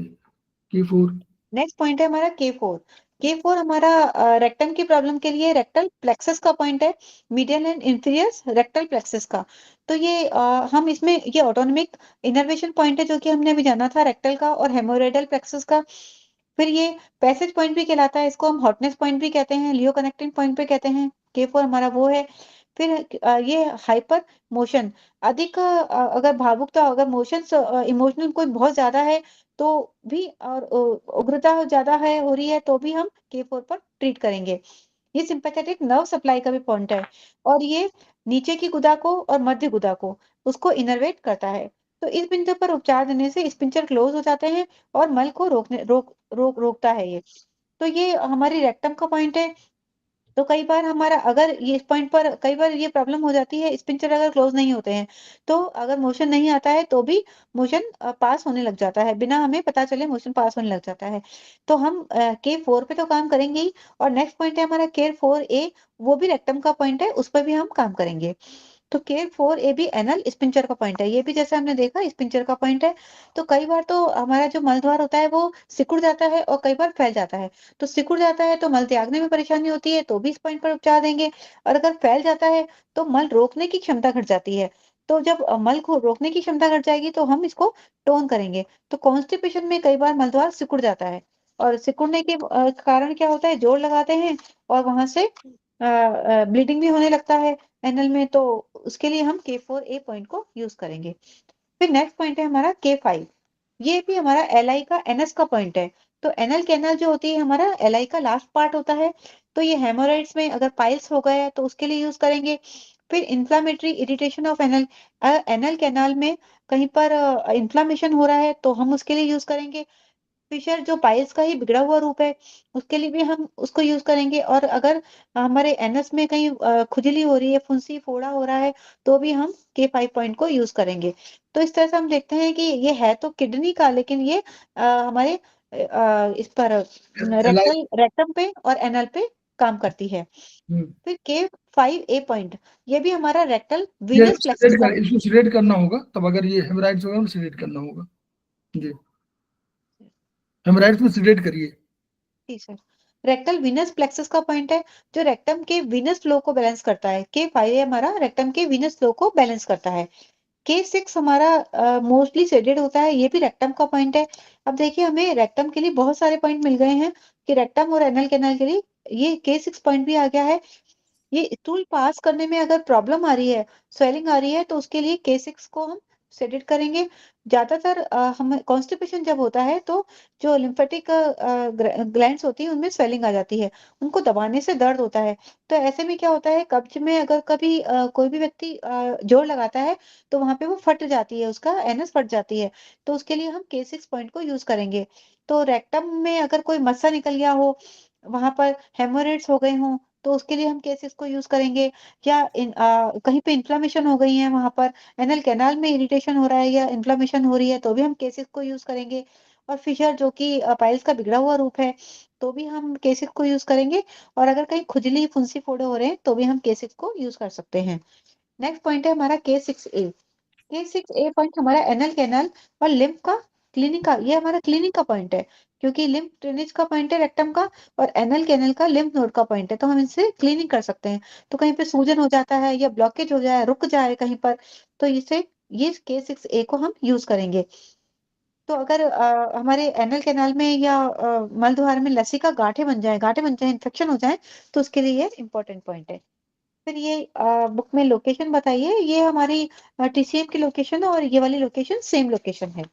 K4। नेक्स्ट पॉइंट है हमारा K4। K4 हमारा रेक्टम की प्रॉब्लम के लिए रेक्टल प्लेक्सस का पॉइंट है, medial and inferior rectal plexus का। तो ये हम इसमें ये ऑटोनोमिक इनर्वेशन पॉइंट है, जो कि हमने अभी जाना था, रेक्टल का और हेमोरेडल प्लेक्सस का। फिर ये पैसेज पॉइंट भी कहलाता है, इसको हम हॉटनेस पॉइंट भी कहते हैं, लियो कनेक्टिंग पॉइंट भी कहते हैं। K4 हमारा वो है। फिर ये हाइपर मोशन, अधिक अगर भावुकता, अगर मोशंस इमोशनल कोई बहुत ज्यादा है तो भी, और उग्रता ज्यादा है हो रही है, तो भी हम K4 पर ट्रीट करेंगे। ये सिंपैथेटिक नर्व सप्लाई का भी पॉइंट है और ये नीचे की गुदा को और मध्य गुदा को उसको इनर्वेट करता है। तो इस बिंदु पर उपचार देने से स्पिंचर क्लोज हो जाते हैं और मल को रोकता है ये। तो ये हमारी रेक्टम का पॉइंट है। तो कई बार हमारा अगर ये इस पॉइंट पर कई बार ये प्रॉब्लम हो जाती है, स्पिंचर अगर क्लोज नहीं होते हैं, तो अगर मोशन नहीं आता है तो भी मोशन पास होने लग जाता है, बिना हमें पता चले मोशन पास होने लग जाता है। तो हम K4 पे तो काम करेंगे ही और नेक्स्ट पॉइंट है हमारा K4A, वो भी रेक्टम का पॉइंट है, उस पर भी हम काम करेंगे। तो K4A भी एनल स्पिंचर का पॉइंट है, ये भी जैसे हमने देखा स्पिंचर का पॉइंट है। तो कई बार तो हमारा जो मलद्वार होता है वो सिकुड़ जाता है और कई बार फैल जाता है। तो सिकुड़ जाता है तो मल त्यागने में परेशानी होती है, तो भी इस पॉइंट पर उपचार देंगे। और अगर फैल जाता है तो मल रोकने की क्षमता घट जाती है। तो जब मल को रोकने की क्षमता घट जाएगी तो हम इसको टोन करेंगे। तो कॉन्स्टिपेशन में कई बार मलद्वार सिकुड़ जाता है और सिकुड़ने के कारण क्या होता है, जोर लगाते हैं और वहां से ब्लीडिंग भी होने लगता है एनल में। तो उसके लिए हम K4A पॉइंट को यूज करेंगे। फिर नेक्स्ट पॉइंट है हमारा K5, ये भी हमारा एलआई का एनएस का पॉइंट है। तो एनल कैनल जो होती है हमारा एलआई का लास्ट पार्ट होता है। तो ये हेमोराइड्स में अगर पाइल्स हो गए हैं तो उसके लिए यूज करेंगे। फिर inflammatory irritation of anal, anal canal में कहीं पर इन्फ्लामेशन हो रहा है तो हम उसके लिए यूज करेंगे। फिशर जो पाइल्स का ही बिगड़ा हुआ रूप है, उसके लिए भी हम उसको यूज करेंगे। और अगर हमारे एनएस में कहीं खुजली हो रही है, फुंसी फोड़ा हो रहा है, तो भी हम K5 पॉइंट को यूज करेंगे। तो इस तरह से हम देखते हैं कि ये है तो किडनी का, लेकिन ये हमारे इस पर एलाई रेक्टम पे और एनल पे काम करती है। फिर K5A पॉइंट, ये भी हमारा रेक्टल ये वीनस प्लेक्सस का। इसको सिलेक्ट करना होगा, तब अगर ये हेमराइड्स होगा सिलेक्ट करना होगा जी। हेमराइड्स में सिलेक्ट करिए। जी सर। रेक्टल वीनस प्लेक्सस का पॉइंट है, जो रेक्टम के वीनस फ्लो को बैलेंस करता है। K5 हमारा रेक्टम के वीनस फ्लो को बैलेंस करता है। K6 हमारा मोस्टली सेडेड होता है, ये भी रेक्टम का पॉइंट है। अब देखिए हमें रेक्टम के लिए बहुत सारे पॉइंट मिल गए हैं कि रेक्टम और एनल कैनाल के लिए ये K6 पॉइंट भी आ गया है। ये स्टूल पास करने में अगर प्रॉब्लम आ रही है, स्वेलिंग आ रही है, तो उसके लिए K6 को हम सेडेट करेंगे। ज्यादातर हम कॉन्स्टिपेशन जब होता है तो जो लिम्फेटिक ग्लैंड्स होती है उनमें स्वेलिंग आ जाती है, उनको दबाने से दर्द होता है। तो ऐसे में क्या होता है, कब्ज में अगर कभी कोई भी व्यक्ति जोर लगाता है तो वहां पे वो फट जाती है, उसका एनस फट जाती है। तो उसके लिए हम K6 पॉइंट को यूज करेंगे। तो रेक्टम में अगर कोई मस्सा निकल गया हो, वहां पर हेमोरेड्स हो गए हों, तो उसके लिए हम केसेस को यूज करेंगे। या कहीं पे इन्फ्लामेशन हो गई है, वहां पर एनल कैनाल में इरिटेशन हो रहा है या इन्फ्लामेशन हो रही है, तो भी हम केसेस को यूज करेंगे। और फिशर जो कि पाइल्स का बिगड़ा हुआ रूप है, तो भी हम केसेस को यूज करेंगे। और अगर कहीं खुजली फुंसी फोड़े हो रहे हैं तो भी हम केसेस को यूज कर सकते हैं। नेक्स्ट पॉइंट है हमारा K6A पॉइंट हमारा एनल कैनल और लिम्फ का क्लीनिंग का, ये हमारा क्लीनिंग का पॉइंट है, क्योंकि लिम्फ ड्रेनेज का पॉइंट है रेक्टम का और एनल कैनल का लिम्फ नोड का पॉइंट है। तो हम इनसे क्लीनिंग कर सकते हैं। तो कहीं पे सूजन हो जाता है या ब्लॉकेज हो जाए, रुक जाए कहीं पर, तो इसे ये K6A को हम यूज करेंगे। तो अगर हमारे एनल कैनाल में या मलद्वार में लसी का गांठें बन जाए, इन्फेक्शन हो जाए, तो उसके लिए ये इंपॉर्टेंट पॉइंट है। फिर ये बुक में लोकेशन बताइए, ये हमारी TCM की लोकेशन है और ये वाली लोकेशन सेम लोकेशन है।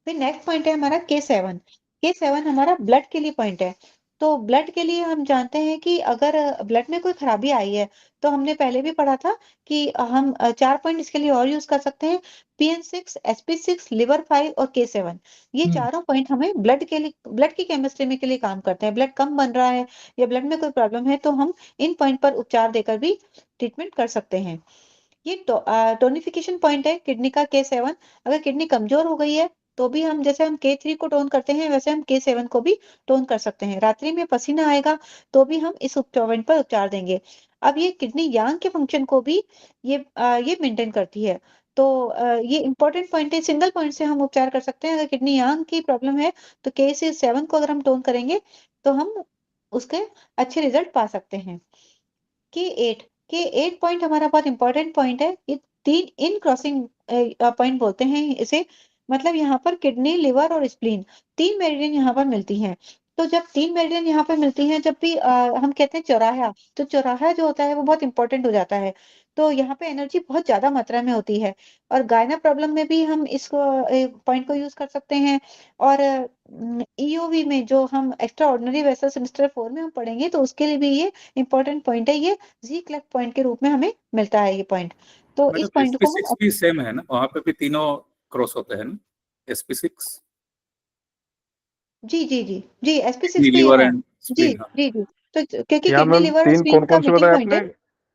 फिर नेक्स्ट पॉइंट है हमारा K7 हमारा ब्लड के लिए पॉइंट है। तो ब्लड के लिए हम जानते हैं कि अगर ब्लड में कोई खराबी आई है, तो हमने पहले भी पढ़ा था कि हम 4 पॉइंट इसके लिए और यूज कर सकते हैं, PN6, SP6, लिवर 5 और K7। ये चारों पॉइंट हमें ब्लड के लिए, ब्लड की केमिस्ट्री में के लिए काम करते हैं। ब्लड कम बन रहा है या ब्लड में कोई प्रॉब्लम है, तो हम इन पॉइंट पर उपचार देकर भी ट्रीटमेंट कर सकते हैं। ये टोनिफिकेशन पॉइंट है किडनी का K7। अगर किडनी कमजोर हो गई है तो भी हम, जैसे हम K3 को टोन करते हैं, वैसे हम K7 को भी टोन कर सकते हैं। रात्रि में पसीना आएगा तो भी हम इस पॉइंट पर उपचार देंगे। अब ये किडनी यांग के फंक्शन को भी ये मेंटेन करती है। तो ये इंपॉर्टेंट पॉइंट है, सिंगल पॉइंट से हम उपचार कर सकते हैं। अगर किडनी यांग की प्रॉब्लम है तो K7 को अगर हम टोन करेंगे तो हम उसके अच्छे रिजल्ट पा सकते हैं। के 8 पॉइंट हमारा बहुत इंपॉर्टेंट पॉइंट है। ये 3 इन क्रॉसिंग पॉइंट बोलते हैं इसे। मतलब यहाँ पर किडनी, लिवर और स्प्लीन, 3 मेरिडियन यहाँ पर मिलती हैं। तो जब 3 मेरिडियन यहाँ पे मिलती हैं, जब भी हम कहते हैं चौराहा, तो चौराहा जो होता है वो बहुत इंपॉर्टेंट हो जाता है। तो यहाँ पे एनर्जी बहुत ज्यादा मात्रा में होती है, और गायना प्रॉब्लम में भी हम इस पॉइंट को यूज कर सकते हैं। और ईओवी में जो हम एक्स्ट्रा ऑर्डिनरी वेसल सेमेस्टर 4 में हम पढ़ेंगे, तो उसके लिए भी ये इंपॉर्टेंट पॉइंट है। ये जी क्लेफ पॉइंट के रूप में हमें मिलता है ये पॉइंट। तो इस मैडम पॉइंट को हम SP6 भी सेम है ना, वहाँ पे भी तीनों क्रॉस होते हैं ना, SP6 जी जी जी जी SP6 किडनी पे लिवर है। एंड जी स्प्लीन। हाँ, जी जी। तो क्योंकि यहाँ किडनी मैम लिवर और तीन स्प्लीन कौन का कौन से मीटिंग बताया पॉइंट आपने? है।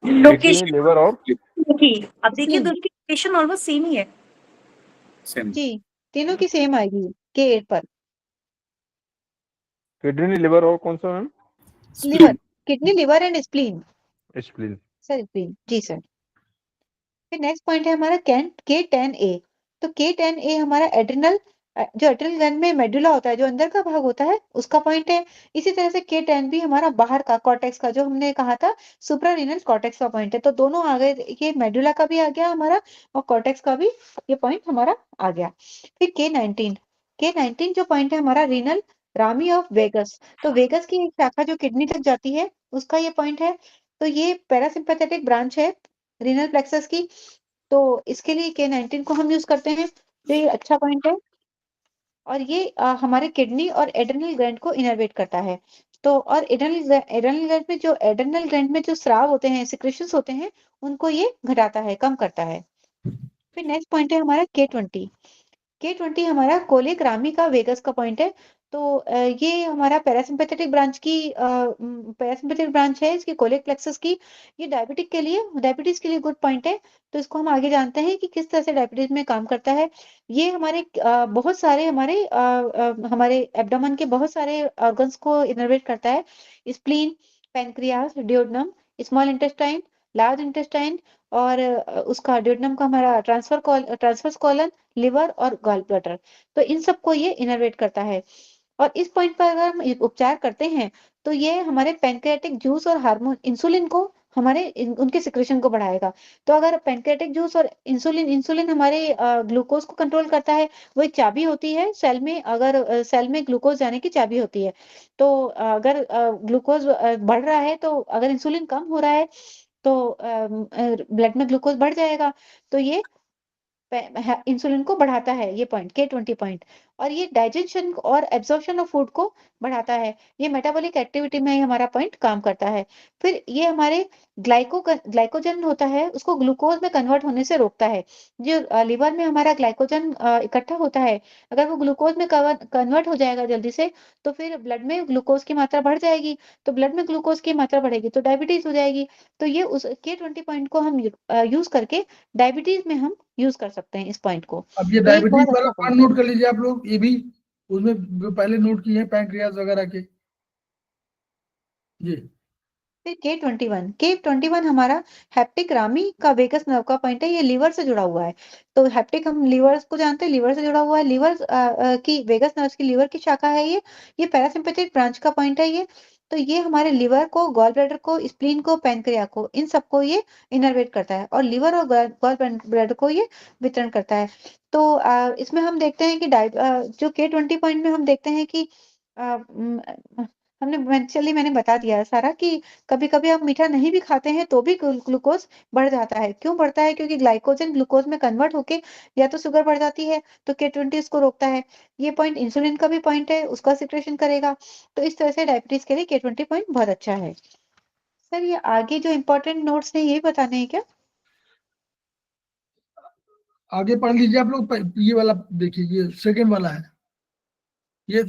किडनी, लोकेशन लिवर और देखिए, अब देखिए स्प्लीन, तो इनकी लोकेशन ऑलमोस्ट सेम ही है। सेम। जी तीनों की सेम आएगी K8 पर। किडनी, लिवर और कौन सा ma'am? Liver, spleen. Kidney liver and spleen. Spleen. Sir spleen, जी सर। फिर नेक्स्ट पॉइंट है हमारा K10A। तो K10A हमारा एड्रिनल, जो एड्रिनल ग्लैंड में मेडुला होता है, जो अंदर का भाग होता है, उसका पॉइंट है। इसी तरह से K10B हमारा बाहर का कॉर्टेक्स का, जो हमने कहा था सुप्रारीनल कॉर्टेक्स का पॉइंट है। तो दोनों आ गए, ये मेडुला का भी आ गया हमारा, और कॉर्टेक्स का भी ये पॉइंट हमारा आ गया। फिर K19 जो पॉइंट है हमारा रीनल रामी ऑफ वेगस। तो वेगस की एक शाखा जो किडनी तक जाती है, उसका ये पॉइंट है। तो ये पैरासिम्पैथेटिक ब्रांच है रीनल प्लेक्सस की। तो इसके लिए K19 को हम यूज करते हैं, तो ये अच्छा पॉइंट है। और ये हमारे किडनी और एड्रिनल ग्लैंड को इनर्वेट करता है। तो और एड्रिनल ग्लैंड में जो स्राव होते हैं, सिक्रेशंस होते हैं, उनको ये घटाता है, कम करता है। फिर नेक्स्ट पॉइंट है हमारा K20 हमारा कोलिक रामी का वेगस का पॉइंट है। तो ये हमारा पैरासिम्पैथेटिक ब्रांच है इसकी, कोलिक प्लेक्सस की। ये डायबिटीज के लिए गुड पॉइंट है। तो इसको हम आगे जानते हैं कि किस तरह से डायबिटीज में काम करता है। ये हमारे बहुत सारे हमारे एब्डोमेन के बहुत सारे ऑर्गन्स को इनर्वेट करता है। Spleen, pancreas, duodenum, small intestine, large intestine, और उसका डियोडनम का हमारा ट्रांसफर्स कॉलन, लिवर और गॉल ब्लैडर। तो इन सबको ये इनर्वेट करता है। और इस पॉइंट पर अगर हम उपचार करते हैं, तो ये हमारे पैनक्रियाटिक जूस और हार्मोन इंसुलिन को, उनके सिक्रेशन को बढ़ाएगा। तो अगर पैनक्रियाटिक जूस और इंसुलिन हमारे ग्लूकोज को कंट्रोल करता है, वो एक चाबी होती है सेल में। अगर सेल में ग्लूकोज जाने की चाबी होती है। तो अगर ग्लूकोज बढ़ रहा है, तो अगर इंसुलिन कम हो रहा है, तो ब्लड में ग्लूकोज बढ़ जाएगा। तो ये इंसुलिन को बढ़ाता है, ये पॉइंट K20 पॉइंट। और ये डाइजेशन और एब्जॉर्प्शन ऑफ फूड को बढ़ाता है। ये मेटाबॉलिक एक्टिविटी में हमारा पॉइंट काम करता है। फिर ये हमारे ग्लाइकोजन होता है, उसको ग्लूकोज में कन्वर्ट होने से रोकता है। जो लिवर में हमारा ग्लाइकोजन इकट्ठा होता है, अगर वो ग्लूकोज में कन्वर्ट हो जाएगा जल्दी से, तो फिर ब्लड में ग्लूकोज की मात्रा बढ़ जाएगी। तो ब्लड में ग्लूकोज की मात्रा बढ़ेगी तो डायबिटीज हो जाएगी। तो ये उस K20 पॉइंट को हम यूज करके डायबिटीज में हम यूज कर सकते हैं इस पॉइंट को। अब ये तो एक डायबिटीज बहुत वाला अच्छा पॉइंट पॉइंट है। नोट कर लीजिए आप लोग, ये भी उसमें जो पहले नोट किए हैं पैंक्रियाज वगैरह के। जी फिर K21 हमारा हैप्टिक रामी का वेगस नर्व का पॉइंट है। ये लीवर से जुड़ा हुआ है। तो हैप्टिक हम लीवर को जानते हैं, लीवर से जुड़ा हुआ है। लीवर की वेगस नर्व की लीवर की शाखा है ये पैरासिम्पैथिक ब्रांच का पॉइंट है ये। तो ये हमारे लिवर को, गॉल ब्लैडर को, स्प्लीन को, पैनक्रिया को, इन सबको ये इनर्वेट करता है, और लिवर और गॉल ब्लैडर को ये वितरण करता है। तो इसमें हम देखते हैं कि जो K20 पॉइंट में हम देखते हैं कि मैंने बता दिया है सारा कि कभी कभी हम मीठा नहीं भी खाते हैं तो भी ग्लूकोज बढ़ जाता है। क्यों बढ़ता है? क्योंकि ग्लाइकोजन ग्लूकोज में कन्वर्ट होके या तो शुगर बढ़ जाती है, तो K20 इसको रोकता है। ये पॉइंट इंसुलिन का भी पॉइंट है, उसका सिक्रेशन करेगा। तो इस तरह से डायबिटीज के लिए K20 पॉइंट बहुत अच्छा है। सर ये आगे जो इम्पोर्टेंट नोट्स है ये बताने हैं क्या? आगे पढ़ लीजिए आप लोग। ये वाला देखिए, ये सेकंड वाला है। ये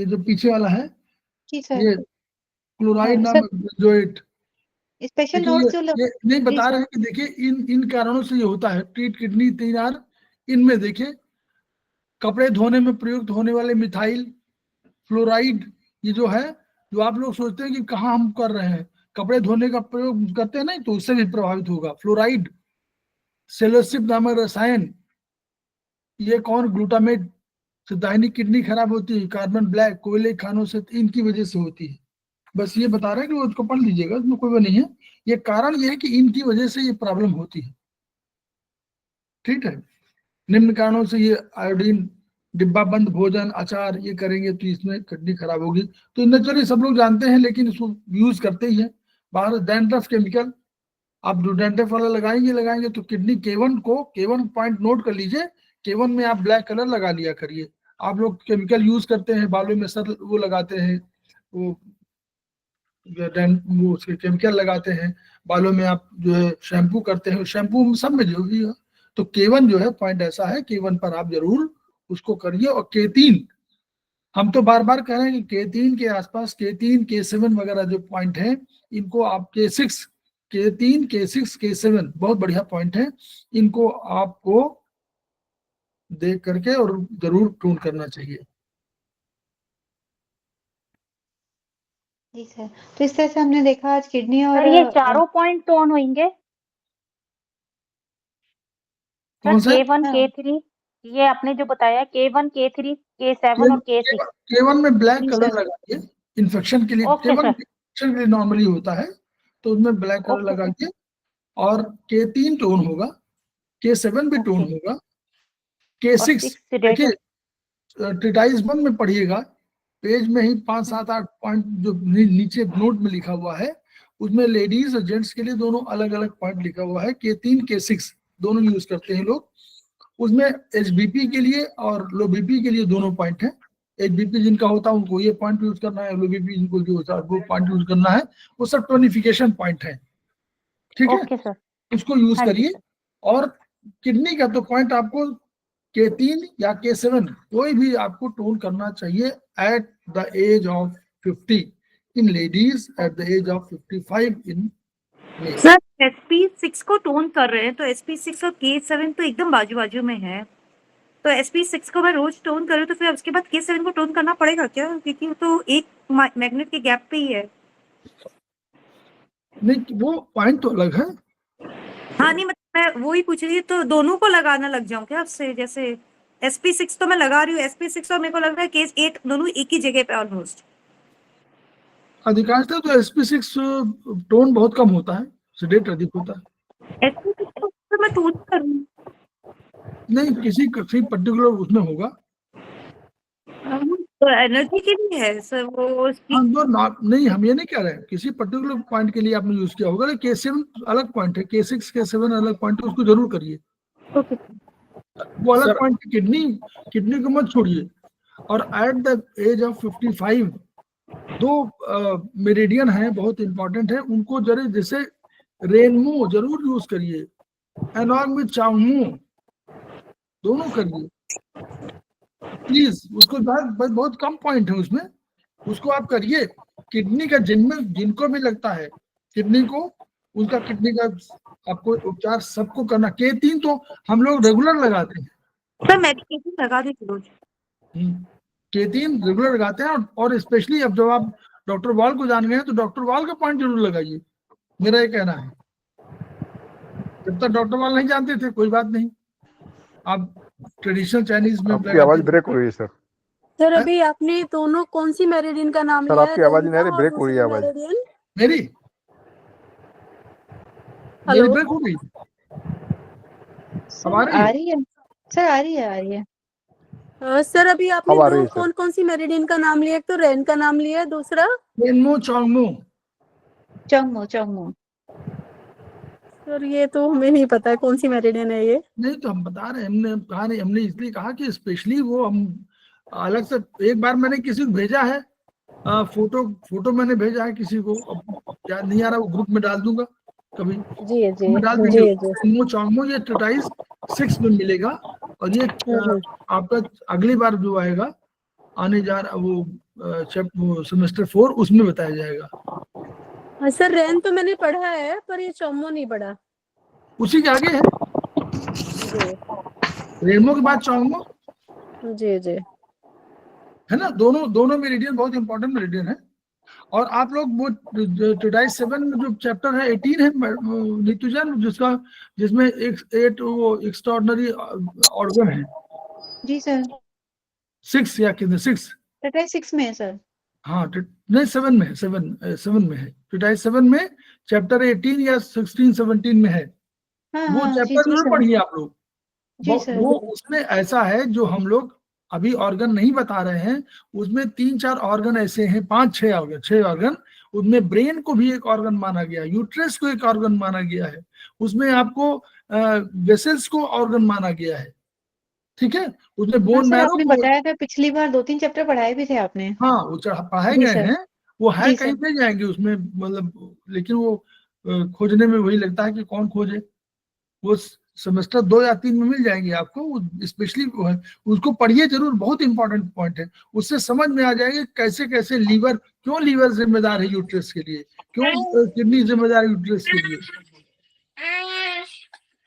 जो पीछे वाला है, जी सर। ये क्लोराइड हाँ नाम सर, बेंजोएट। स्पेशल देखिए नोट्स ये नहीं जी बता सर। रहे हैं कि देखिए इन इन कारणों से ये होता है। ट्रीट किडनी 3R, इनमें देखिए कपड़े धोने में प्रयुक्त होने वाले मिथाइल फ्लोराइड, ये जो है, जो आप लोग सोचते हैं कि कहाँ हम कर रहे हैं, कपड़े धोने का प्रयोग करते हैं नहीं, तो उससे भी प्रभावित होगा। फ्लोराइड, सेलोसिप नामक रसायन, ये कौन, ग्लूटामेट से दाहिनी किडनी खराब होती है। कार्बन ब्लैक, कोयले खानों से, इनकी वजह से होती है। बस ये बता रहे हैं कि वो उसको पढ़ लीजिएगा, उसमें कोई वो नहीं है। ये कारण ये है कि इनकी वजह से ये प्रॉब्लम होती है। ठीक है, निम्न कारणों से ये आयोडीन डिब्बा बंद भोजन अचार ये करेंगे तो इसमें किडनी खराब होगी। तो नेचुरली सब लोग जानते हैं, लेकिन इसको यूज करते ही है। बाहर डैंड्रफ केमिकल, आप जो डैंड्रफ वाला लगाएंगे तो किडनी K1 पॉइंट नोट कर लीजिए, K1 में आप ब्लैक कलर लगा लिया करिए। आप लोग केमिकल यूज करते हैं, बालों में सर वो लगाते हैं, वो उसके केमिकल लगाते हैं, बालों में आप जो है शैम्पू करते हैं, शैम्पू सब में जो भी है। तो K1 जो है पॉइंट ऐसा है, K1 पर आप जरूर उसको करिए। और K3 हम तो बार बार कह रहे हैं कि K3 के आसपास K3 K7 वगैरह जो पॉइंट है, इनको आप K3 K6 K7 बहुत बढ़िया पॉइंट है, इनको आपको देख करके और जरूर टून करना चाहिए। जी सर, तो इस तरह से हमने देखा आज किडनी और सर ये चारों पॉइंट टोन होंगे? कौन सर सा? K1 K3 ये आपने जो बताया, K1 K3 K7 और K6। K1 में ब्लैक जी कलर सर। लगाइए, इन्फेक्शन के लिए। Okay K1 sir. इन्फेक्शन के लिए नॉर्मली होता है, तो उसमें ब्लैक कलर ओके सर। लगाइए। और K3 टोन होगा, K7 भी टोन ओके। होगा, और K6 6 देखिए ट्रिटाइज 1 में पढ़िएगा, पेज में ही 5 7 8 पॉइंट जो नीचे नोट में लिखा हुआ है, उसमें लेडीज और जेंट्स के लिए दोनों अलग अलग पॉइंट लिखा हुआ है। K3 K6 दोनों यूज करते हैं लोग। उसमें HBP के लिए और लो बीपी के लिए दोनों पॉइंट है। HBP जिनका होता है उनको ये पॉइंट यूज करना है, लो बीपी जिनको जो होता है वो पॉइंट यूज करना है। वो सब टोनिफिकेशन पॉइंट है, ठीक है, ओके सर। उसको यूज हाँ जी करिए। सर। और किडनी का तो पॉइंट आपको K3 या K7 कोई भी आपको टोन करना चाहिए at the age of 50 in ladies, at the age of 55 in male. Sir SP6 को टोन कर रहे हैं, तो SP6 और K7 तो एकदम बाजू बाजू में है, तो SP6 को मैं रोज टोन करूँ तो फिर उसके बाद K7 को टोन करना पड़ेगा क्या? क्योंकि वो तो एक मैग्नेट के गैप पे ही है। नहीं, वो पॉइंट तो अलग है। हाँ नहीं, मतलब मैं वही पूछ रही थी, तो दोनों को लगाना लग जाऊं क्या आपसे? जैसे SP6 तो मैं लगा रही हूँ, SP6 और मेरे को लग रहा है K8 दोनों एक ही जगह पे ऑलमोस्ट। अधिकांशतः तो SP6 टोन बहुत कम होता है, सेडेट अधिक होता है। SP6 तो मैं टोन करूँ? नहीं, किसी पर्टिकुलर उसमें होगा। तो एनर्जी के लिए है सर वो उसकी। हाँ, नहीं, हम ये नहीं कह रहे हैं किसी पर्टिकुलर पॉइंट के लिए आपने यूज किया होगा, लेकिन K7 अलग पॉइंट है, K6 K7 अलग पॉइंट है, उसको जरूर करिए। ओके। वो अलग सर- पॉइंट है। किडनी को मत छोड़िए। और एट द एज ऑफ 55 दो मेरिडियन है बहुत इंपॉर्टेंट है, उनको जरूर, जैसे रेनमो जरूर यूज करिए, एलॉन्ग विद चांगमो दोनों करिए प्लीज। उसको बहुत कम पॉइंट है उसमें, उसको आप करिए। किडनी का जिनको भी लगता है किडनी को, उनका किडनी का आपको उपचार सबको करना। K3 तो हम लोग रेगुलर लगाते हैं, सर मेडिकेशन लगा दी रोज। K3 रेगुलर लगाते हैं। और स्पेशली अब जब आप डॉक्टर वॉल को जान गए हैं तो डॉक्टर वॉल का पॉइंट जरूर लगाइए, मेरा ये कहना है। जब तक डॉक्टर वॉल नहीं जानते थे कोई बात नहीं, आप ट्रेडिशनल चाइनीज में आपकी आवाज ब्रेक हो रही है सर। सर अभी आपने दोनों कौन सी मेरिडियन का नाम सर लिया आपकी है? आवाज नहीं आ रही, रेनका ब्रेक और हो रही है दूसरी आवाज। मेरिडियन? मेरी हेलो? ब्रेक हो रही अब आ रही आ है? रही है सर, आ रही है। सर अभी आपने अब आ रही दो है, सर। कौन कौन सी मेरिडियन का नाम लिया? एक तो रेन का नाम लिया है, दूसरा रेनमो चांगमो। चंगमो। सर ये तो हमें नहीं पता है कौन सी मेरिडियन है ये। नहीं तो हम बता रहे हैं, हमने इसलिए कहा कि स्पेशली वो हम अलग से, एक बार मैंने किसी को भेजा है फोटो मैंने भेजा है किसी को, अब याद नहीं आ रहा, वो ग्रुप में डाल दूंगा कभी, जी जी मैं डाल जी देंगे। जी। रेनमो चांगमो ये ट्रेटाइज 6 में मिलेगा, और ये आपका अगली बार जो आएगा आने जा रहा वो सेमेस्टर 4 उसमें बताया जाएगा। सर रेन तो मैंने पढ़ा है पर ये चौमो नहीं पढ़ा। उसी के आगे है, जी रेनमो के बाद चांगमो जी जी। है ना। दोनों मेरिडियन बहुत इंपॉर्टेंट मेरिडियन है। और आप लोग वो ट्रेटाइज 7 में जो चैप्टर है 18 है नित्युजन, जिसमें 8 वो एक्स्ट्राऑर्डिनरी ऑर्गन है। जी सर, 6 या कितने 6? ट्रेटाइज 6 में है सर। हाँ नहीं 7 में है, 7 में है। ट्रेटाइज 7 में चैप्टर 18 या 16 17 में है। हाँ वो हाँ, जी चैप्टर जी जरूर सर। पढ़िए आप लोग। जी सर। वो उसमें ऐसा है जो हम लोग अभी ऑर्गन नहीं बता रहे हैं, उसमें 3-4 ऑर्गन ऐसे हैं, 5-6 ऑर्गन, 6 ऑर्गन, उसमें ब्रेन को भी एक ऑर्गन माना गया, यूट्रस को एक ऑर्गन माना गया है, उसमें आपको वेसल्स को ऑर्गन माना गया है, ठीक है, उसमें हाँ बोन सर, मैरो आपने को, बताया था पिछली बार 2-3 चैप्टर पढ़ाए भी थे आपने। हाँ वो पढ़ाए जी गए सर। हैं, वो है जी कहीं सर। पे जाएंगे उसमें, मतलब लेकिन वो खोजने में वही लगता है कि कौन खोजे, वो सेमेस्टर 2 या 3 में मिल जाएंगे आपको, स्पेशली उसको पढ़िए जरूर, बहुत इंपॉर्टेंट पॉइंट है, उससे समझ में आ जाएगा कैसे कैसे लीवर, क्यों लीवर जिम्मेदार है यूट्रस के लिए, क्यों किडनी जिम्मेदार है यूट्रस के लिए,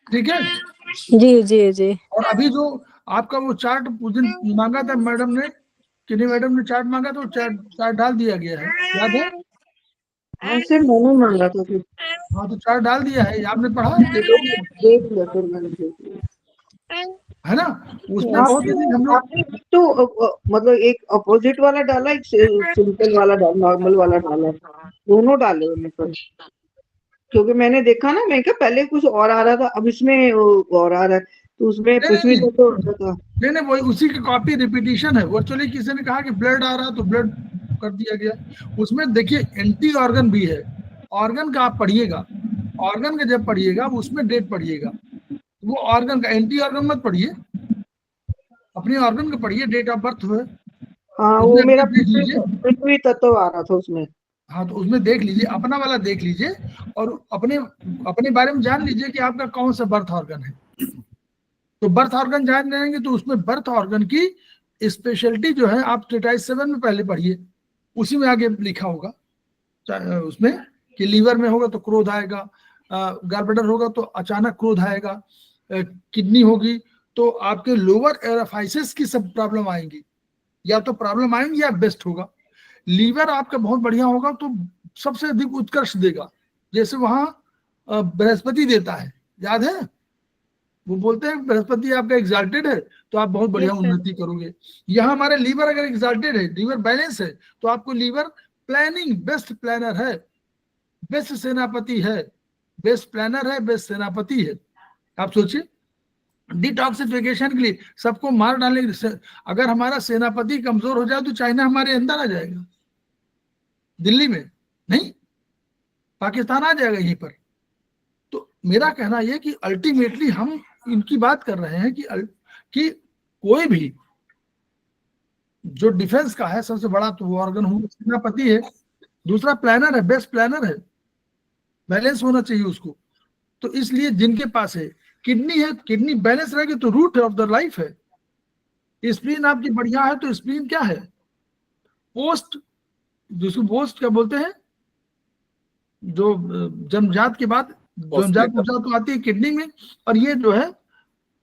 ठीक है। जी जी जी। और अभी जो आपका वो चार्ट उस दिन मांगा था मैडम ने, किन्हीं मैडम ने चार्ट मांगा तो चार्ट डाल दिया गया है, याद है? हाँ सर, मैंने मांगा था फिर। हाँ तो चार्ट डाल दिया है, आपने पढ़ा देख लिया सर, मैंने देख लिया। है ना, उसमें बहुत जल्दी हम लोग, आपने तो मतलब एक अपोजिट वाला डाला, एक सिंपल वाला डाला, नॉर्मल वाला डाला, दोनों डाले उन्हें पर, क्योंकि मैंने देखा ना, मैं क्या पहले कुछ और आ रहा था, अब इसमें और आ रहा है, तो उसमें पृथ्वी नहीं तो था। नहीं वही उसी की कॉपी रिपीटिशन है, वर्चुअली किसी ने कहा कि ब्लड आ रहा तो ब्लड कर दिया गया, उसमें देखिए एंटी ऑर्गन भी है, ऑर्गन का आप पढ़िएगा, ऑर्गन का जब पढ़िएगा उसमें डेट पढ़िएगा, वो ऑर्गन का, एंटी ऑर्गन मत पढ़िए, अपने ऑर्गन का पढ़िए, डेट ऑफ बर्थ हुए, हाँ, वो उसमें मेरा देख लीजिए, पृथ्वी तत्व आ रहा था उसमें। हाँ तो उसमें देख लीजिए, अपना वाला देख लीजिए, और अपने अपने बारे में जान लीजिए कि आपका कौन सा बर्थ ऑर्गन है, तो बर्थ ऑर्गन जान जाएंगे तो उसमें बर्थ ऑर्गन की स्पेशलिटी जो है आप टेटाइस 7 में पहले पढ़िए, उसी में आगे लिखा होगा, उसमें कि लीवर में होगा तो क्रोध आएगा, गालब्लैडर होगा तो अचानक क्रोध आएगा, किडनी होगी तो आपके लोअर एराफाइसिस की सब प्रॉब्लम आएंगी, या तो प्रॉब्लम आएंगी या बेस्ट होगा, लीवर आपका बहुत बढ़िया होगा तो सबसे अधिक उत्कर्ष देगा, जैसे वहां बृहस्पति देता है, याद है, वो बोलते हैं बृहस्पति आपका एग्जाल्टेड है तो आप बहुत बढ़िया Yes, sir. उन्नति करोगे, यहाँ हमारे लीवर अगर एग्जाल्टेड है, लीवर बैलेंस है, तो आपको लीवर प्लानिंग, बेस्ट प्लानर है, बेस्ट सेनापति है, बेस्ट प्लानर है, बेस्ट सेनापति है, आप सोचिए, डिटॉक्सिफिकेशन के लिए सबको मार डालने, अगर हमारा सेनापति कमजोर हो जाए तो चाइना हमारे अंदर आ जाएगा, दिल्ली में नहीं, पाकिस्तान आ जाएगा यहीं पर, तो मेरा कहना यह कि अल्टीमेटली हम इनकी बात कर रहे हैं कि कोई भी जो डिफेंस का है सबसे बड़ा तो वो ऑर्गन होगा, सेनापति है, दूसरा प्लानर है, बेस्ट प्लानर है, बैलेंस होना चाहिए उसको, तो इसलिए जिनके पास है किडनी है, किडनी बैलेंस रहेगी तो रूट ऑफ द लाइफ है, स्प्लीन आपकी बढ़िया है तो स्प्लीन क्या है, पोस्ट, जिसको पोस्ट क्या बोलते हैं, जो जन्मजात के बाद जन्मजात ऊर्जा तो आती है किडनी में, और ये जो है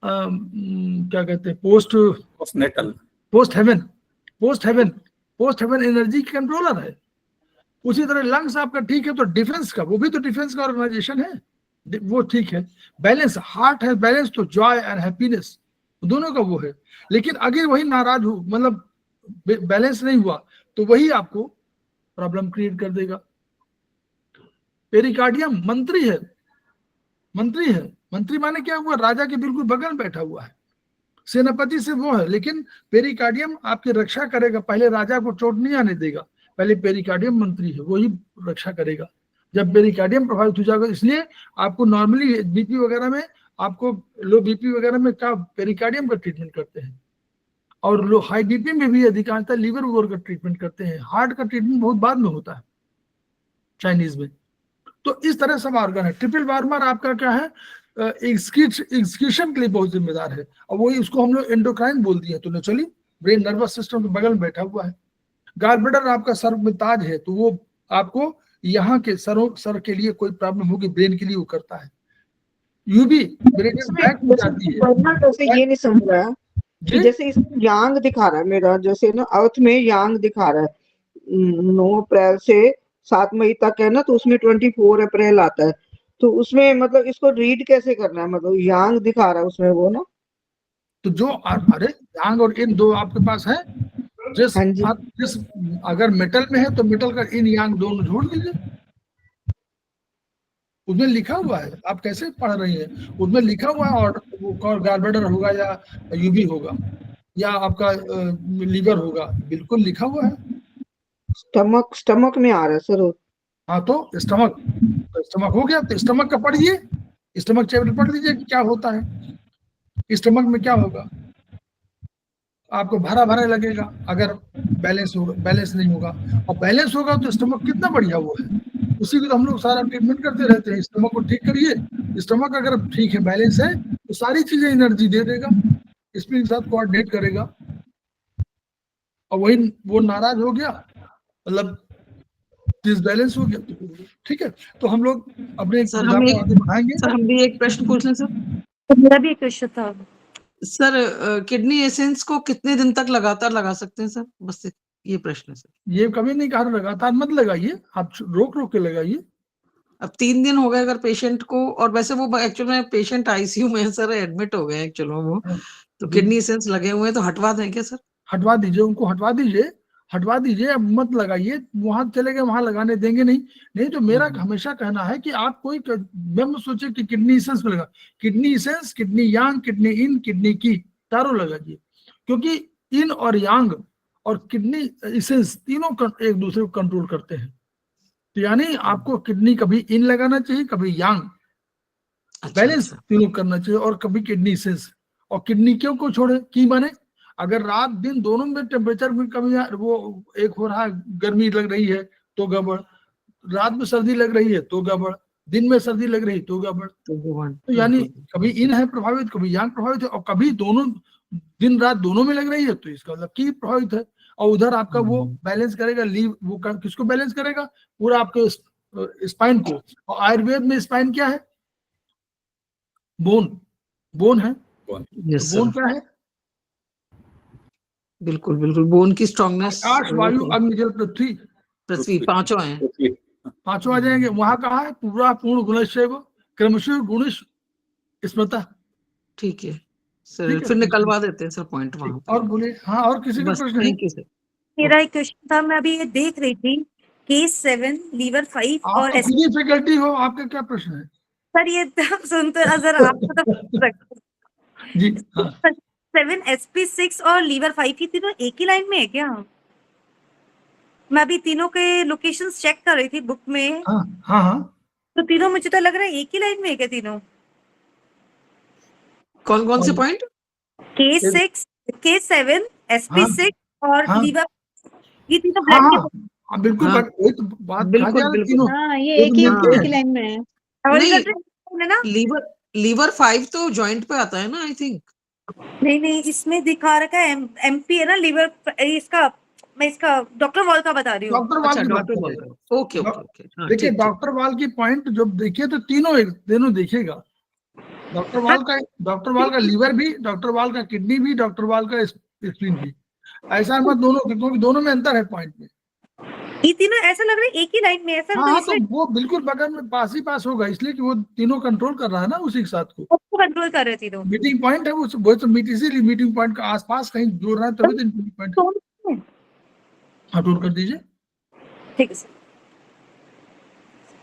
क्या कहते हैं, पोस्ट हेवन एनर्जी की कंट्रोलर है, उसी तरह लंग्स आपका ठीक है तो डिफेंस का, वो भी तो डिफेंस का ऑर्गेनाइजेशन है, वो ठीक है, बैलेंस, हार्ट है बैलेंस तो जॉय एंड हैप्पीनेस दोनों का वो है, लेकिन अगर वही नाराज हो, मतलब बैलेंस नहीं हुआ तो वही आपको प्रॉब्लम क्रिएट कर देगा। पेरिकार्डियम मंत्री है, मंत्री है, मंत्री माने क्या हुआ, राजा के बिल्कुल बगल में बैठा हुआ है, सेनापति से वो है, लेकिन पेरिकार्डियम आपकी रक्षा करेगा, पहले राजा को चोट नहीं आने देगा, पहले पेरिकार्डियम मंत्री है वही रक्षा करेगा, जब पेरिकार्डियम प्रभावित हो जाएगा, इसलिए आपको नॉर्मली बीपी वगैरह में, आपको लो बीपी वगैरह में क्या पेरिकार्डियम का ट्रीटमेंट करते हैं, और लो हाई बीपी में भी अधिकांशतः लीवर वगैरह का ट्रीटमेंट करते हैं, हार्ट का ट्रीटमेंट बहुत बाद में होता है चाइनीज में, तो इस तरह सब ऑर्गन है। ट्रिपल वार्मर आपका क्या है, एग्जीक्यूशन के लिए बहुत जिम्मेदार है, और वही उसको हम लोग एंडोक्राइन बोल दिए, तो नेचुरली ब्रेन नर्वस सिस्टम के बगल में बैठा हुआ है। गालब्लैडर आपका सर में ताज है, तो वो आपको यहाँ के सर के लिए कोई प्रॉब्लम होगी, ब्रेन के लिए वो करता है। यूबी ब्रेन बैक में जाती है, जैसे ये नहीं समझ रहा कि जैसे इसमें यांग दिखा रहा है मेरा, जैसे ना अर्थ में यांग दिखा रहा है 9 अप्रैल से 7 मई तक है ना, तो उसमें 24 अप्रैल आता है, तो उसमें मतलब इसको रीड कैसे करना है, मतलब यांग दिखा रहा है उसमें वो ना, तो जो अरे यांग और इन दो आपके पास है, जिस अगर मेटल में है तो मेटल का इन यांग दोनों जोड़ लीजिए, उसमें लिखा हुआ है, आप कैसे पढ़ रही हैं, उसमें लिखा हुआ है, और गालब्लैडर होगा या यूबी होगा, या आपका लीवर होगा, बिल्कुल लिखा हुआ है। स्टमक में आ रहा है सर वो। हाँ तो स्टमक हो गया, तो स्टमक का पढ़िए, स्टमक चैप्टर पढ़ लीजिए कि क्या होता है स्टमक में, क्या होगा। आपको भरा भरा लगेगा अगर बैलेंस नहीं होगा, और बैलेंस होगा तो स्टमक कितना बढ़िया वो है, उसी को तो हम लोग सारा ट्रीटमेंट करते रहते हैं। स्टमक को ठीक करिए, स्टमक अगर ठीक है, बैलेंस है, तो सारी चीजें एनर्जी दे देगा, स्प्लीन के साथ कोऑर्डिनेट करेगा। और वही वो नाराज हो गया, मतलब डिसबैलेंस हो गया, तो ठीक है। तो हम लोग अपने सर एग्जाम को आगे बढ़ाएंगे। सर हम भी एक प्रश्न पूछ लें सर। तो मेरा भी एक क्वेश्चन था। सर किडनी एसेंस को कितने दिन तक लगातार लगा सकते हैं सर? बस ये प्रश्न है सर। ये कभी नहीं कहा लगातार मत लगाइए, आप रोक रोक के लगाइए। अब 3 दिन हो गए अगर पेशेंट को, और वैसे वो एक्चुअल में पेशेंट आईसीयू में है सर, एडमिट हो गए एक्चुअल में वो, तो किडनी एसेंस लगे हुए हैं, तो हटवा दें क्या सर? हटवा दीजिए, उनको हटवा दीजिए, अब मत लगाइए, वहां चले गए वहां लगाने देंगे नहीं तो मेरा हमेशा कहना है कि आप कोई मत सोचे कि किडनी एसेंस पे लगा, किडनी एसेंस, किडनी यांग, किडनी इन, किडनी की चारों लगाइए, क्योंकि इन और यांग और किडनी एसेंस तीनों एक दूसरे को कंट्रोल करते हैं। तो यानी आपको किडनी कभी इन लगाना चाहिए, कभी यांग, बैलेंस तीनों करना चाहिए, और कभी किडनी एसेंस। और किडनी क्यों को छोड़े, की माने अगर रात दिन दोनों में टेम्परेचर में कमी वो एक हो रहा है, गर्मी लग रही है तो गड़बड़, रात में सर्दी लग रही है तो गड़बड़, दिन में सर्दी लग रही तो गड़बड़। तो यानी कभी इन है प्रभावित, कभी यांग प्रभावित है, और कभी दोनों दिन रात दोनों में लग रही है, तो इसका मतलब की प्रभावित है। और उधर आपका वो बैलेंस करेगा, लीव वो किसको बैलेंस करेगा, पूरा आपके स्पाइन को। और आयुर्वेद में स्पाइन क्या है, बोन है। बोन क्या है, बिल्कुल बिल्कुल, बोन की स्ट्रांगनेस। आकाश, वायु, अग्नि, जल, पृथ्वी पांचों हैं, पांचों आ जाएंगे। वहां कहा है पूरा पूर्ण गुणशैव क्रमशः गुणश स्मृता। ठीक है सर, फिर निकलवा देते हैं सर पॉइंट वहां पे। और बोले हाँ, और किसी का प्रश्न है? Thank you sir. मेरा एक क्वेश्चन था, मैं अभी ये देख रही थी, केस 7 लीवर 5 आप और तो फ्री फैकल्टी हो, आपका क्या प्रश्न है? सर ये सुनते नजर आपको तो जी हाँ। 7 SP6 और लीवर 5 की तीनों एक ही लाइन में है क्या? मैं अभी तीनों के लोकेशंस चेक कर रही थी बुक में। हाँ तो तीनों मुझे तो लग रहा है एक ही लाइन में है क्या तीनों? कौन कौन से पॉइंट? K6, K7, SP6 और हाँ। लीवर, ये तीनों ब्लड के। बिल्कुल, हाँ। वही तो बात बिल्कुल, कहा जा रहा है, बिल्कुल। तीनों हाँ, ये वो एक तो ही मिलते एक हैं। ही लाइन में है। है ना? लीवर 5 तो जॉइंट पे आता है ना, आई थिंक। नहीं इसमें दिखा रखा है MP है ना लीवर, इसका मैं इसका डॉक्टर वॉल का बता रही हूँ। डॉक्टर वाल की बात डॉक्टर कर बोल रहे रहे हैं। हो, ओके ओके ओके। देखिए डॉक्टर वाल की पॉइंट जब देखिए तो तीनों देखिएगा। डॉक्टर वाल का लीवर भी, डॉक्टर वाल का किडनी भी, डॉक्टर वाल का स्प्लीन भी। ऐसा मत दोनों, क्योंकि दोनों में अंतर है पॉइंट में। ये तीनों ऐसा लग रहा है एक ही लाइन में है सर। हाँ तो वो बिल्कुल बगल में पास ही पास होगा, इसलिए कि वो तीनों कंट्रोल कर रहा है ना उसी के साथ को। कंट्रोल कर रहे तीनों। मीटिंग पॉइंट है वो तो इसीलिए मीटिंग पॉइंट का आसपास कहीं जोड़ रहा है, तभी तो मीटिंग पॉइंट हटोर कर दीजिए। ठीक है सर।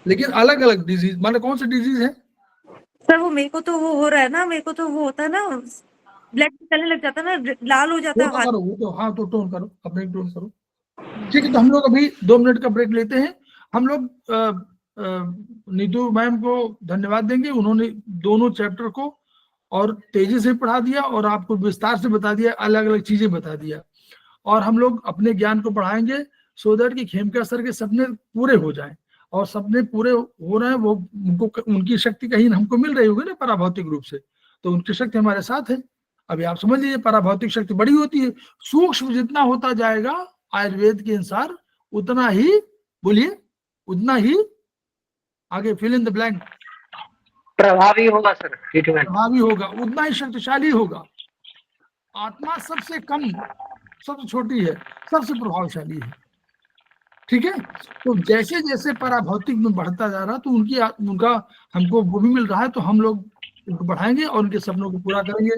लेकिन अलग अलग डिजीज, माने कौन सा डिजीज है सर? वो मेरे को तो वो हो रहा है ना, मेरे को तो वो होता है ना, ब्लड निकलने लग जाता है ना, लाल हो जाता है हाथ। वो तो हाँ, तो टोन करो, अपने टोन करो। ठीक है, तो हम लोग अभी 2 मिनट का ब्रेक लेते हैं। हम लोग नीतू मैम को धन्यवाद देंगे, उन्होंने दोनों चैप्टर को और तेजी से पढ़ा दिया और आपको विस्तार से बता दिया, अलग अलग चीजें बता दिया। और हम लोग अपने ज्ञान को बढ़ाएंगे सो दैट कि खेमका सर के सपने पूरे हो जाएं, और सपने पूरे हो रहे हैं वो उनको, उनकी शक्ति कहीं हमको मिल रही होगी ना पराभौतिक रूप से, तो उनकी शक्ति हमारे साथ है। अभी आप समझ लीजिए पराभौतिक शक्ति बड़ी होती है, सूक्ष्म जितना होता जाएगा आयुर्वेद के अनुसार उतना ही, बोलिए उतना ही, आगे फिल इन द ब्लैंक, प्रभावी होगा सर, प्रभावी होगा, उतना ही शक्तिशाली होगा। आत्मा सबसे कम, सबसे छोटी है, सबसे प्रभावशाली है। ठीक है, तो जैसे जैसे पराभौतिक में बढ़ता जा रहा, तो उनका हमको वो भी मिल रहा है, तो हम लोग उनको बढ़ाएंगे और उनके सपनों को पूरा करेंगे।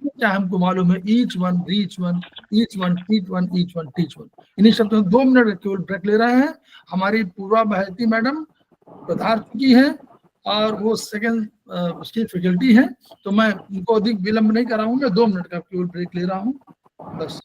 क्या हमको मालूम है, each one reach one, each one teach one, each one teach one. इन्हीं शब्दों में 2 मिनट केवल ब्रेक ले रहे हैं। हमारी पूर्वा बहती मैडम पधार चुकी है और वो सेकंड उसकी फैकल्टी है, तो मैं उनको अधिक विलंब नहीं कराऊंगा, 2 मिनट का केवल ब्रेक ले रहा हूँ। बस